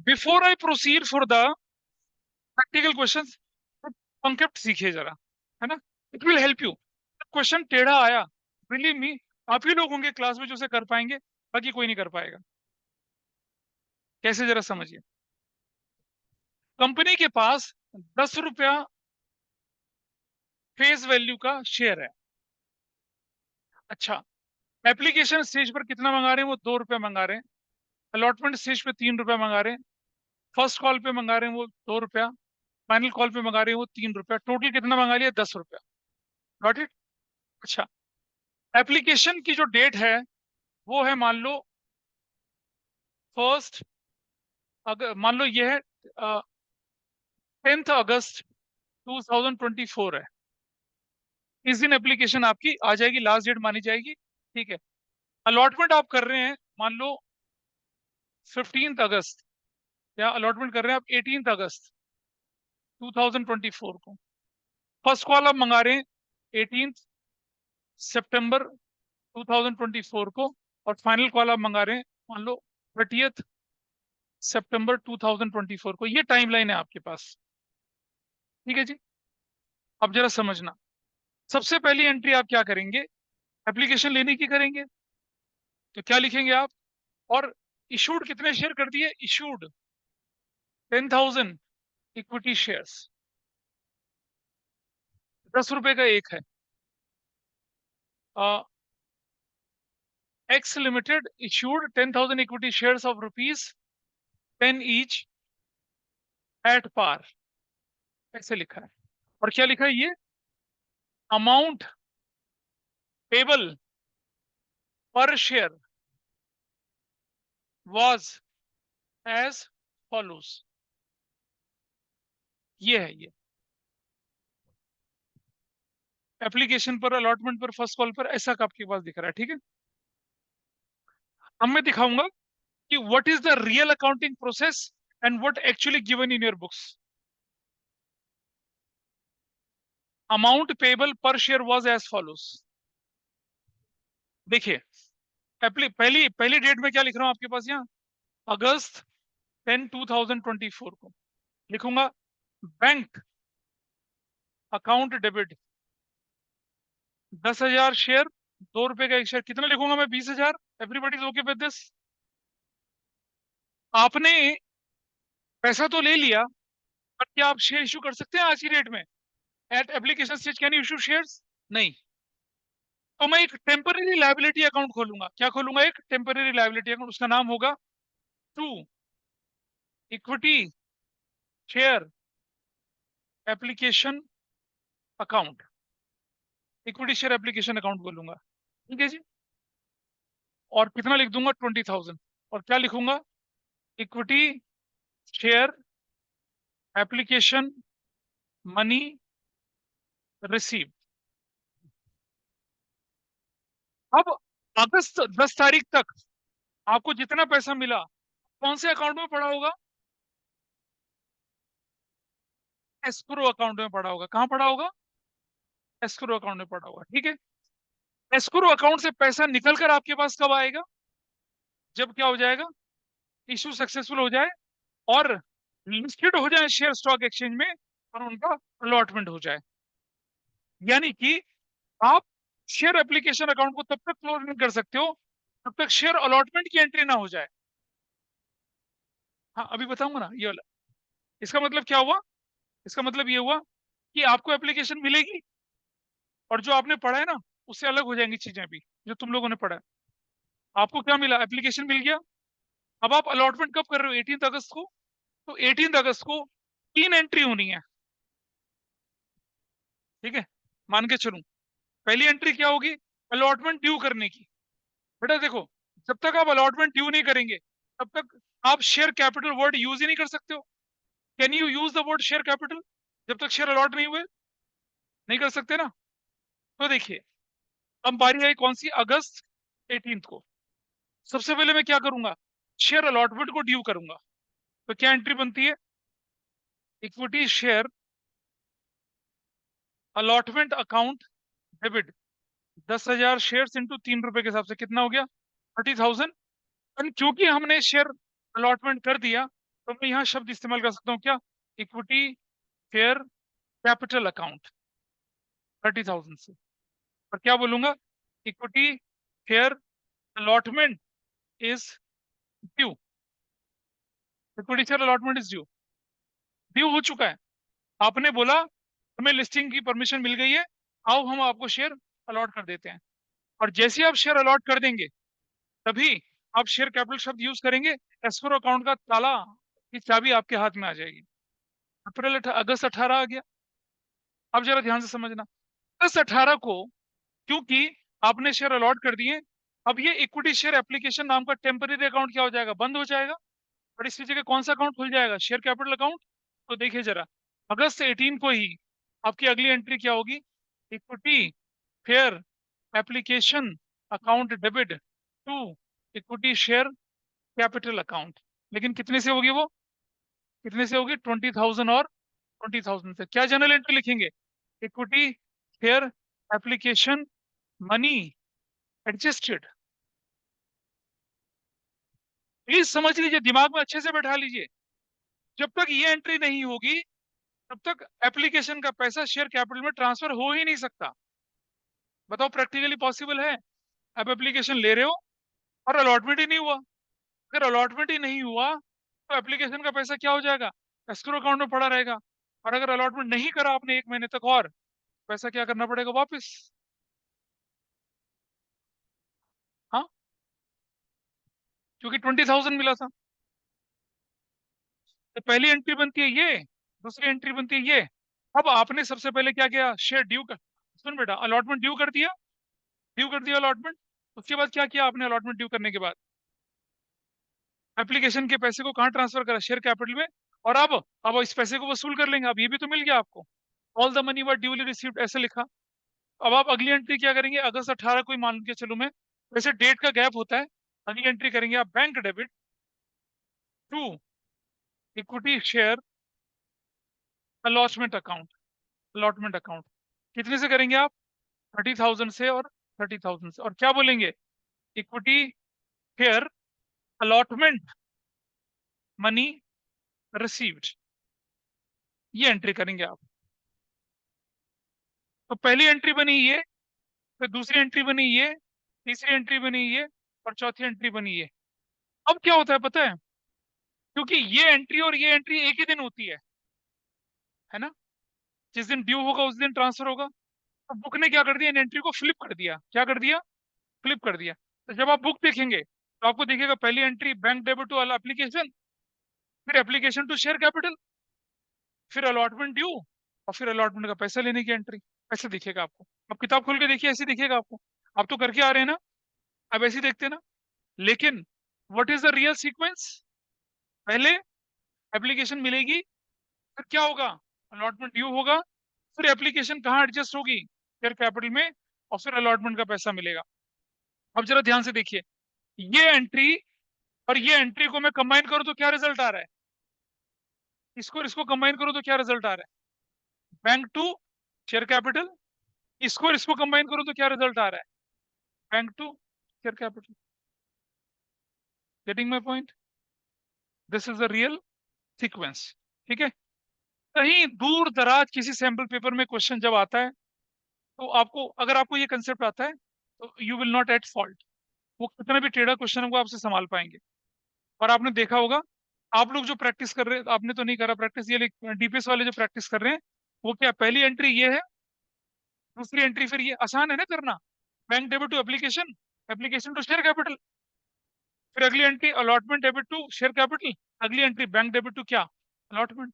Before I proceed for the practical questions, concept सीखिए जरा, है ना। It will help you. Question टेढ़ा आया, बिलीव मी, आप ही लोग होंगे क्लास में जो उसे कर पाएंगे, बाकी कोई नहीं कर पाएगा। कैसे, जरा समझिए। कंपनी के पास 10 रुपया फेस वैल्यू का शेयर है। अच्छा, एप्लीकेशन स्टेज पर कितना मंगा रहे हैं? वो 2 रुपया मंगा रहे हैं। अलॉटमेंट स्टेज पे 3 रुपया मंगा रहे हैं। फर्स्ट कॉल पे मंगा रहे हैं वो 2 रुपया। फाइनल कॉल पे मंगा रहे हैं वो 3 रुपया। टोटल कितना मंगा लिया? 10 रुपया। Got it? अच्छा, एप्लीकेशन की जो डेट है वो है, मान लो फर्स्ट, अगर मान लो ये है 10 अगस्त 2024 है। इस दिन एप्लीकेशन आपकी आ जाएगी, लास्ट डेट मानी जाएगी। ठीक है। अलॉटमेंट आप कर रहे हैं मान लो 15 अगस्त, या अलॉटमेंट कर रहे हैं आप 18 अगस्त 2024 को। फर्स्ट कॉल आप मंगा रहे हैं 18 सितंबर 2024 को, और फाइनल कॉल आप मंगा रहे हैं मान लो 30 सितंबर 2024 को। ये टाइमलाइन है आपके पास। ठीक है जी। अब जरा समझना, सबसे पहली एंट्री आप क्या करेंगे? एप्लीकेशन लेने की करेंगे। तो क्या लिखेंगे आप? और इशूड कितने शेयर कर दिए? इशूड 10,000 इक्विटी शेयर्स, 10 रुपए का एक है। X limited issued 10,000 equity shares of rupees 10 each at par, ऐसे लिखा है। और क्या लिखा है ये? Amount payable per share was as follows. ये है ये एप्लीकेशन पर, अलॉटमेंट पर, फर्स्ट कॉल पर, ऐसा आपके पास दिख रहा है। ठीक है। अब मैं दिखाऊंगा कि what is the real accounting process and what actually given in your books. Amount payable per share was as follows. देखिए, पहली पहली डेट में क्या लिख रहा हूं आपके पास यहाँ? अगस्त 10 2024 को लिखूंगा। बैंक अकाउंट डेबिट 10,000 शेयर, 2 रुपए का एक शेयर। कितना लिखूंगा मैं? 20,000। Everybody is okay with this? आपने पैसा तो ले लिया, बट क्या आप शेयर इशू कर सकते हैं आज की डेट में? At application stage can you issue shares? नहीं। तो मैं एक टेम्पररी लायबिलिटी अकाउंट खोलूंगा। क्या खोलूंगा? एक टेम्पररी लायबिलिटी अकाउंट। उसका नाम होगा to equity share application account. Equity share application account बोलूंगा। ठीक है जी। और कितना लिख दूंगा? 20,000। और क्या लिखूंगा? Equity share application money receive. अब अगस्त 10 तारीख तक आपको जितना पैसा मिला कौन से अकाउंट में पड़ा होगा? एस्क्रो अकाउंट में पड़ा होगा। कहाँ पड़ा होगा? एस्क्रो अकाउंट में पड़ा होगा। ठीक है, एस्क्रो अकाउंट से पैसा निकल कर आपके पास कब आएगा? जब क्या हो जाएगा, इशू सक्सेसफुल हो जाए और लिस्टेड हो जाए शेयर स्टॉक एक्सचेंज में और उनका अलॉटमेंट हो जाए। यानी कि आप शेयर एप्लीकेशन अकाउंट को तब तक क्लोज नहीं कर सकते हो तब तक शेयर अलॉटमेंट की एंट्री ना हो जाए। हाँ, अभी बताऊंगा ना ये वाला। इसका मतलब क्या हुआ? इसका मतलब ये हुआ कि आपको एप्लीकेशन मिलेगी और जो आपने पढ़ा है ना उससे अलग हो जाएंगी चीजें भी जो तुम लोगों ने पढ़ा है। आपको क्या मिला? एप्लीकेशन मिल गया। अब आप अलॉटमेंट कब कर रहे हो? 18 अगस्त को। तो 18 अगस्त को 3 एंट्री होनी है। ठीक है, मान के चलूं पहली एंट्री क्या होगी? अलॉटमेंट ड्यू करने की। बेटा देखो, जब तक आप अलॉटमेंट ड्यू नहीं करेंगे तब तक आप शेयर कैपिटल वर्ड यूज ही नहीं कर सकते हो। Can you use the word share capital? जब तक शेयर अलॉट नहीं हुए नहीं कर सकते ना। तो देखिए, अब बारी आई कौन सी? अगस्त 18 को। सबसे पहले मैं क्या करूंगा? शेयर अलॉटमेंट को ड्यू करूंगा। तो क्या एंट्री बनती है? Equity share allotment account debit 10,000 share into 3 रुपए के हिसाब से कितना हो गया? 30,000। और क्योंकि हमने शेयर अलॉटमेंट कर दिया तो मैं यहाँ शब्द इस्तेमाल कर सकता हूँ क्या? इक्विटी शेयर कैपिटल अकाउंट 30,000 से। और क्या बोलूंगा? Equity share allotment is due. Equity share allotment is due. Due हो चुका है। आपने बोला हमें लिस्टिंग की परमिशन मिल गई है, आओ हम आपको शेयर अलॉट कर देते हैं। और जैसे ही आप शेयर अलॉट कर देंगे तभी आप शेयर कैपिटल शब्द यूज करेंगे। एस्क्रो अकाउंट का ताला की चाबी आपके हाथ में आ जाएगी। अगस्त 18 आ गया। अब जरा ध्यान से समझना। अगस्त 18 को क्योंकि आपने शेयर अलॉट कर दिए, अब ये इक्विटी शेयर एप्लीकेशन नाम का टेम्पररी अकाउंट क्या हो जाएगा? बंद हो जाएगा। और इसकी जगह कौन सा अकाउंट खुल जाएगा? Share capital account. तो देखिए जरा, अगस्त 18 को ही आपकी अगली एंट्री क्या होगी? Equity share application account debit to equity share capital account. लेकिन कितने से होगी वो? कितने से होगी? 20,000 और 20,000 से। क्या जनरल एंट्री लिखेंगे? Equity share application money adjusted. Please समझ लीजिए, दिमाग में अच्छे से बैठा लीजिए। जब तक ये एंट्री नहीं होगी तब तक एप्लीकेशन का पैसा शेयर कैपिटल में ट्रांसफर हो ही नहीं सकता। बताओ, प्रैक्टिकली पॉसिबल है? अब एप्लीकेशन ले रहे हो और अलॉटमेंट ही नहीं हुआ। अगर अलॉटमेंट ही नहीं हुआ तो एप्लीकेशन का पैसा क्या हो जाएगा? एस्क्रो अकाउंट में पड़ा रहेगा। और अगर अलॉटमेंट नहीं करा आपने 1 महीने तक और पैसा क्या करना पड़ेगा? वापस। हाँ, क्योंकि 20,000 मिला था। तो पहली एंट्री बनती है ये, दूसरी एंट्री बनती है ये। अब आपने सबसे पहले क्या किया? शेयर ड्यू कर, सुन बेटा, अलॉटमेंट ड्यू कर दिया। ड्यू कर दिया अलॉटमेंट। उसके बाद क्या किया आपने? अलॉटमेंट ड्यू करने के बाद एप्लीकेशन के पैसे को कहाँ ट्रांसफर करा? शेयर कैपिटल में। और अब इस पैसे को वसूल कर लेंगे। अब ये भी तो मिल गया आपको। All the money were duly received ऐसे लिखा। अब आप अगली एंट्री क्या करेंगे? अगस्त 18 को ही मान के चलूं मैं, वैसे डेट का गैप होता है। अगली एंट्री करेंगे आप bank debit to equity share allotment account. Allotment account कितने से करेंगे आप? 30,000 से और 30,000 से। और क्या बोलेंगे? Equity share allotment money received. ये एंट्री करेंगे आप। तो पहली एंट्री बनी ये, फिर दूसरी एंट्री बनी ये, तीसरी एंट्री बनी ये और चौथी एंट्री बनी ये। अब क्या होता है पता है? क्योंकि ये एंट्री और ये एंट्री एक ही दिन होती है ना। जिस दिन ड्यू होगा उस दिन ट्रांसफर होगा। तो बुक ने क्या कर दिया? इन एंट्री को फ्लिप कर दिया। क्या कर दिया? फ्लिप कर दिया। तो जब आप बुक देखेंगे तो आपको दिखेगा पहली entry bank debit to application, फिर एप्लीकेशन टू शेयर कैपिटल, फिर अलॉटमेंट ड्यू और फिर अलॉटमेंट का पैसा लेने की एंट्री। ऐसे दिखेगा आपको। अब किताब खोल के देखिए, ऐसे दिखेगा आपको। आप तो करके आ रहे हैं ना, अब ऐसे ही देखते हैं ना। लेकिन what is the real sequence? पहले एप्लीकेशन मिलेगी, फिर क्या होगा? अलॉटमेंट ड्यू होगा, फिर एप्लीकेशन कहाँ एडजस्ट होगी? शेयर कैपिटल में। और फिर अलॉटमेंट का पैसा मिलेगा। अब जरा ध्यान से देखिए, ये एंट्री और ये एंट्री को मैं कंबाइन करूं तो क्या रिजल्ट आ रहा है? इसको और इसको कंबाइन करूं तो क्या रिजल्ट आ रहा है? बैंक टू शेयर कैपिटल, इसको और इसको कंबाइन करो तो क्या रिजल्ट आ रहा है, bank to share capital. Getting my point? This is the real sequence. ठीक है। कहीं दूर दराज किसी सैंपल पेपर में क्वेश्चन जब आता है तो आपको, अगर आपको ये कंसेप्ट आता है तो you will not at fault. वो कितना भी टेढ़ा क्वेश्चन है वो आपसे संभाल पाएंगे। और आपने देखा होगा, आप लोग जो प्रैक्टिस कर रहे हैं, आपने तो नहीं करा प्रैक्टिस, ये डीपीएस वाले जो प्रैक्टिस कर रहे हैं, वो क्या पहली एंट्री ये है, दूसरी एंट्री फिर ये, आसान है ना करना, bank debit to application, application to share capital, फिर अगली entry allotment debit to share capital, अगली एंट्री बैंक डेबिट टू क्या, अलॉटमेंट।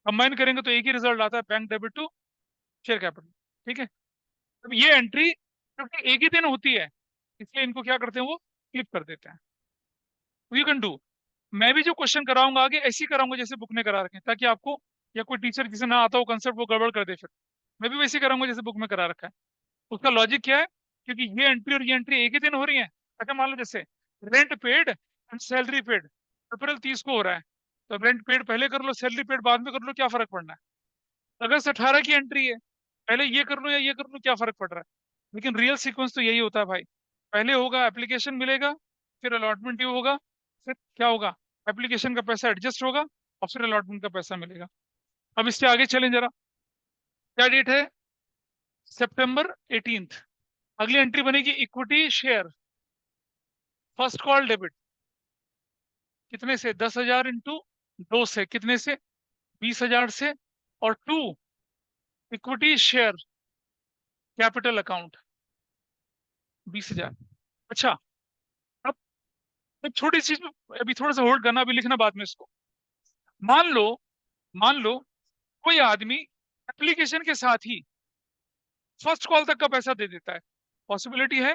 कंबाइन करेंगे तो एक ही रिजल्ट आता है, bank debit to share capital. ठीक है। अब ये एंट्री क्योंकि एक ही दिन होती है इसलिए इनको क्या करते हैं, वो क्लिप कर देते हैं। You can do. मैं भी जो क्वेश्चन कराऊंगा आगे ऐसे ही कराऊंगा जैसे बुक में करा रखे हैं, ताकि आपको, या कोई टीचर जिसे ना आता हो कंसेप्ट वो गड़बड़ कर दे, फिर मैं भी वैसे ही कराऊंगा जैसे बुक में करा रखा है। उसका लॉजिक क्या है, क्योंकि ये एंट्री और ये एंट्री एक ही दिन हो रही है। अच्छा मान लो जैसे rent paid and salary paid April 30 को हो रहा है, तो रेंट पेड पहले कर लो, सैलरी पेड बाद में कर लो, क्या फर्क पड़ना है। अगस्त 18 की एंट्री है, पहले ये कर लो या ये कर लो, क्या फर्क पड़ रहा है। लेकिन रियल सीक्वेंस तो यही होता है भाई, पहले होगा एप्लीकेशन मिलेगा, फिर अलॉटमेंट ड्यू होगा, फिर क्या होगा, एप्लीकेशन का पैसा एडजस्ट होगा और फिर अलॉटमेंट का पैसा मिलेगा। अब इससे आगे चलें जरा, क्या डेट है, September 18। अगली एंट्री बनेगी equity share first call debit, कितने से, 10,000 इंटू 2 से, कितने से, 20,000 से, और to equity share capital account 20,000। अच्छा, अब एक छोटी चीज में अभी थोड़ा सा होल्ड करना, अभी लिखना बाद में इसको। मान लो, मान लो कोई आदमी एप्लीकेशन के साथ ही फर्स्ट कॉल तक का पैसा दे देता है, पॉसिबिलिटी है,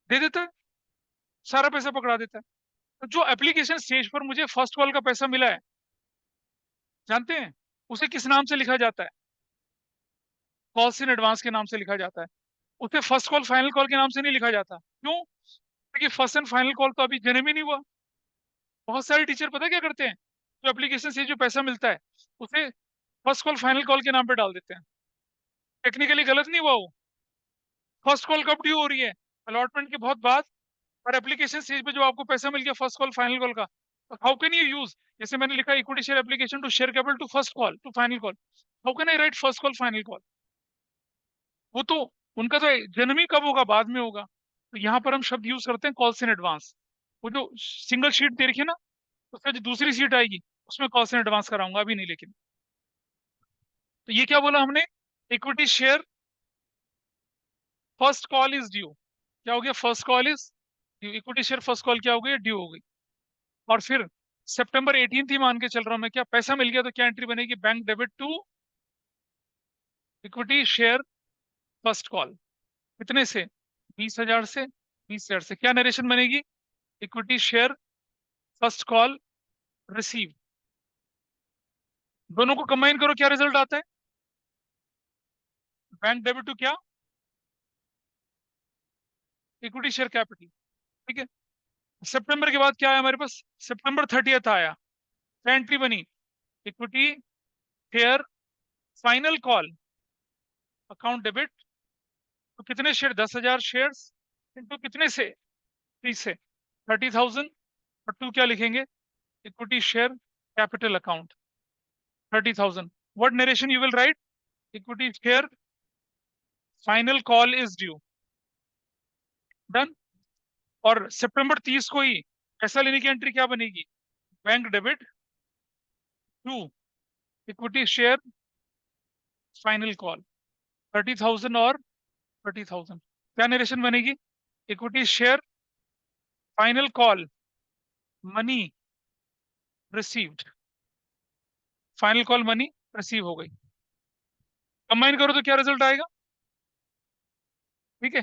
दे देता है, सारा पैसा पकड़ा देता है। तो जो एप्लीकेशन स्टेज पर मुझे फर्स्ट कॉल का पैसा मिला है, जानते हैं उसे किस नाम से लिखा जाता है, कॉल्स इन एडवांस के नाम से लिखा जाता है। उसे फर्स्ट कॉल फाइनल कॉल के नाम से नहीं लिखा जाता, क्यों, क्योंकि फर्स्ट एंड फाइनल कॉल तो अभी जन्म ही नहीं हुआ। बहुत सारे टीचर पता क्या करते हैं, जो एप्लीकेशन से जो पैसा मिलता है उसे फर्स्ट कॉल फाइनल कॉल के नाम पे डाल देते हैं। टेक्निकली गलत नहीं हुआ वो, फर्स्ट कॉल कब ड्यू हो रही है, अलॉटमेंट के बहुत बाद, और एप्लीकेशन स्टेज पे जो आपको पैसा मिल गया फर्स्ट कॉल फाइनल कॉल का, हाउ कैन यू यूज, जैसे मैंने लिखा equity share application to share capital to first call to final call, how can I write first call final call, वो तो उनका तो जन्म ही कब होगा, बाद में होगा। तो यहाँ पर हम शब्द यूज करते हैं कॉल्स इन एडवांस। वो जो सिंगल शीट दे रखी है ना, उसका जो दूसरी सीट आएगी उसमें कॉल्स इन एडवांस कराऊंगा, अभी नहीं लेकिन। तो ये क्या बोला हमने, equity share first call is due, क्या हो गया, first call is due, equity share first call क्या हो गई, ड्यू हो गई। और फिर September 18 ही मान के चल रहा हूं मैं, क्या पैसा मिल गया तो क्या एंट्री बनेगी, bank debit to equity share first call, कितने से, 20,000 से, 20,000 से, क्या नरेशन बनेगी, equity share first call receive. दोनों को कंबाइन करो क्या रिजल्ट आता है, बैंक डेबिट टू क्या, इक्विटी शेयर कैपिटल। ठीक है। सितंबर के बाद क्या आया हमारे पास, September 30 आया, क्या एंट्री बनी, equity share final call account debit, तो कितने शेयर, 10,000 शेयर इंटू कितने से, 30 से, 30,000, और टू क्या लिखेंगे, equity share capital account 30,000। What narration you will write, equity share final call is due, done. और September 30 को ही पैसा लेने की एंट्री क्या बनेगी, bank debit to equity share final call 30,000 और 30,000, क्या नरेशन बनेगी, equity share final call money received, final call money receive हो गई। कंबाइन करो तो क्या रिजल्ट आएगा। ठीक है।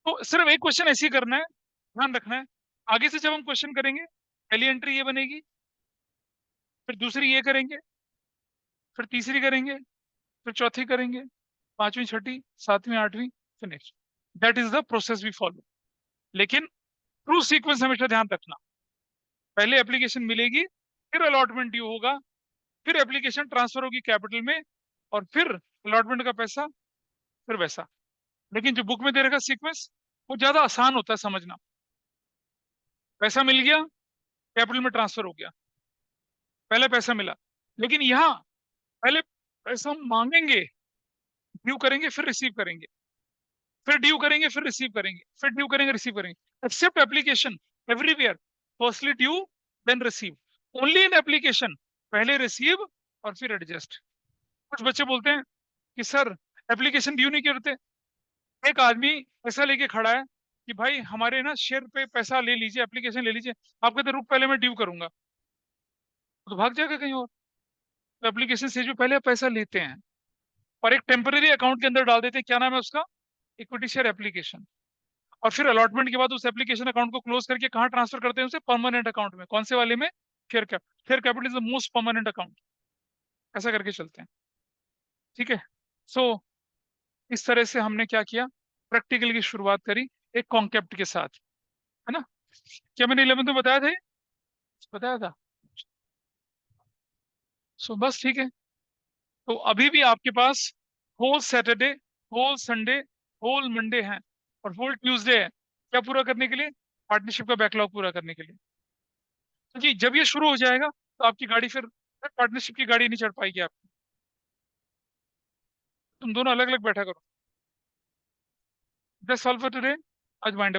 तो सिर्फ एक क्वेश्चन ऐसे ही करना है, ध्यान रखना है। आगे से जब हम क्वेश्चन करेंगे, पहली एंट्री ये बनेगी, फिर दूसरी ये करेंगे, फिर तीसरी करेंगे, फिर चौथी करेंगे, पांचवी, छठी, सातवीं, आठवीं, finish. That is the process we follow. लेकिन ट्रू सीक्वेंस हमेशा ध्यान रखना, पहले एप्लीकेशन मिलेगी, फिर अलॉटमेंट ड्यू होगा, फिर एप्लीकेशन ट्रांसफर होगी कैपिटल में, और फिर अलॉटमेंट का पैसा, फिर वैसा। लेकिन जो बुक में दे रखा सीक्वेंस वो ज्यादा आसान होता है समझना। पैसा मिल गया, कैपिटल में ट्रांसफर हो गया, पहले पैसा मिला। लेकिन यहाँ पहले पैसा मांगेंगे, ड्यू करेंगे, फिर रिसीव करेंगे, फिर ड्यू करेंगे, फिर रिसीव करेंगे, फिर ड्यू करेंगे, रिसीव करेंगे। Except application everywhere, firstly due then receive. Only in application पहले रिसीव और फिर एडजस्ट। कुछ बच्चे बोलते हैं कि सर एप्लीकेशन ड्यू नहीं करते। एक आदमी पैसा लेके खड़ा है कि भाई हमारे ना शेयर पे पैसा ले लीजिए, एप्लीकेशन ले लीजिए। आप कहते रुक पहले मैं ड्यू करूंगा, तो भाग जाएगा कहीं और। तो एप्लीकेशन स्टेज पे पहले आप पैसा लेते हैं और एक टेम्पररी अकाउंट के अंदर डाल देते हैं, क्या नाम है उसका, इक्विटी शेयर एप्लीकेशन। और फिर अलॉटमेंट के बाद उस एप्लीकेशन अकाउंट को क्लोज करके कहाँ ट्रांसफर करते हैं उसे, परमानेंट अकाउंट में। कौन से वाले में, share cap. Share capital is the most permanent account. ऐसा करके चलते हैं, ठीक है। सो इस तरह से हमने क्या किया, प्रैक्टिकल की शुरुआत करी एक कॉन्सेप्ट के साथ, है ना। क्या मैंने 11th में बताया था ये? बताया था। सो बस ठीक है। तो अभी भी आपके पास whole Saturday, whole Sunday, whole Monday है और होल ट्यूसडे है। क्या पूरा करने के लिए, पार्टनरशिप का बैकलॉग पूरा करने के लिए। तो जी जब ये शुरू हो जाएगा तो आपकी गाड़ी फिर पार्टनरशिप की गाड़ी नहीं चढ़ पाएगी आपकी। तुम दोनों अलग अलग बैठा करो। That's all for today. आज वाइंड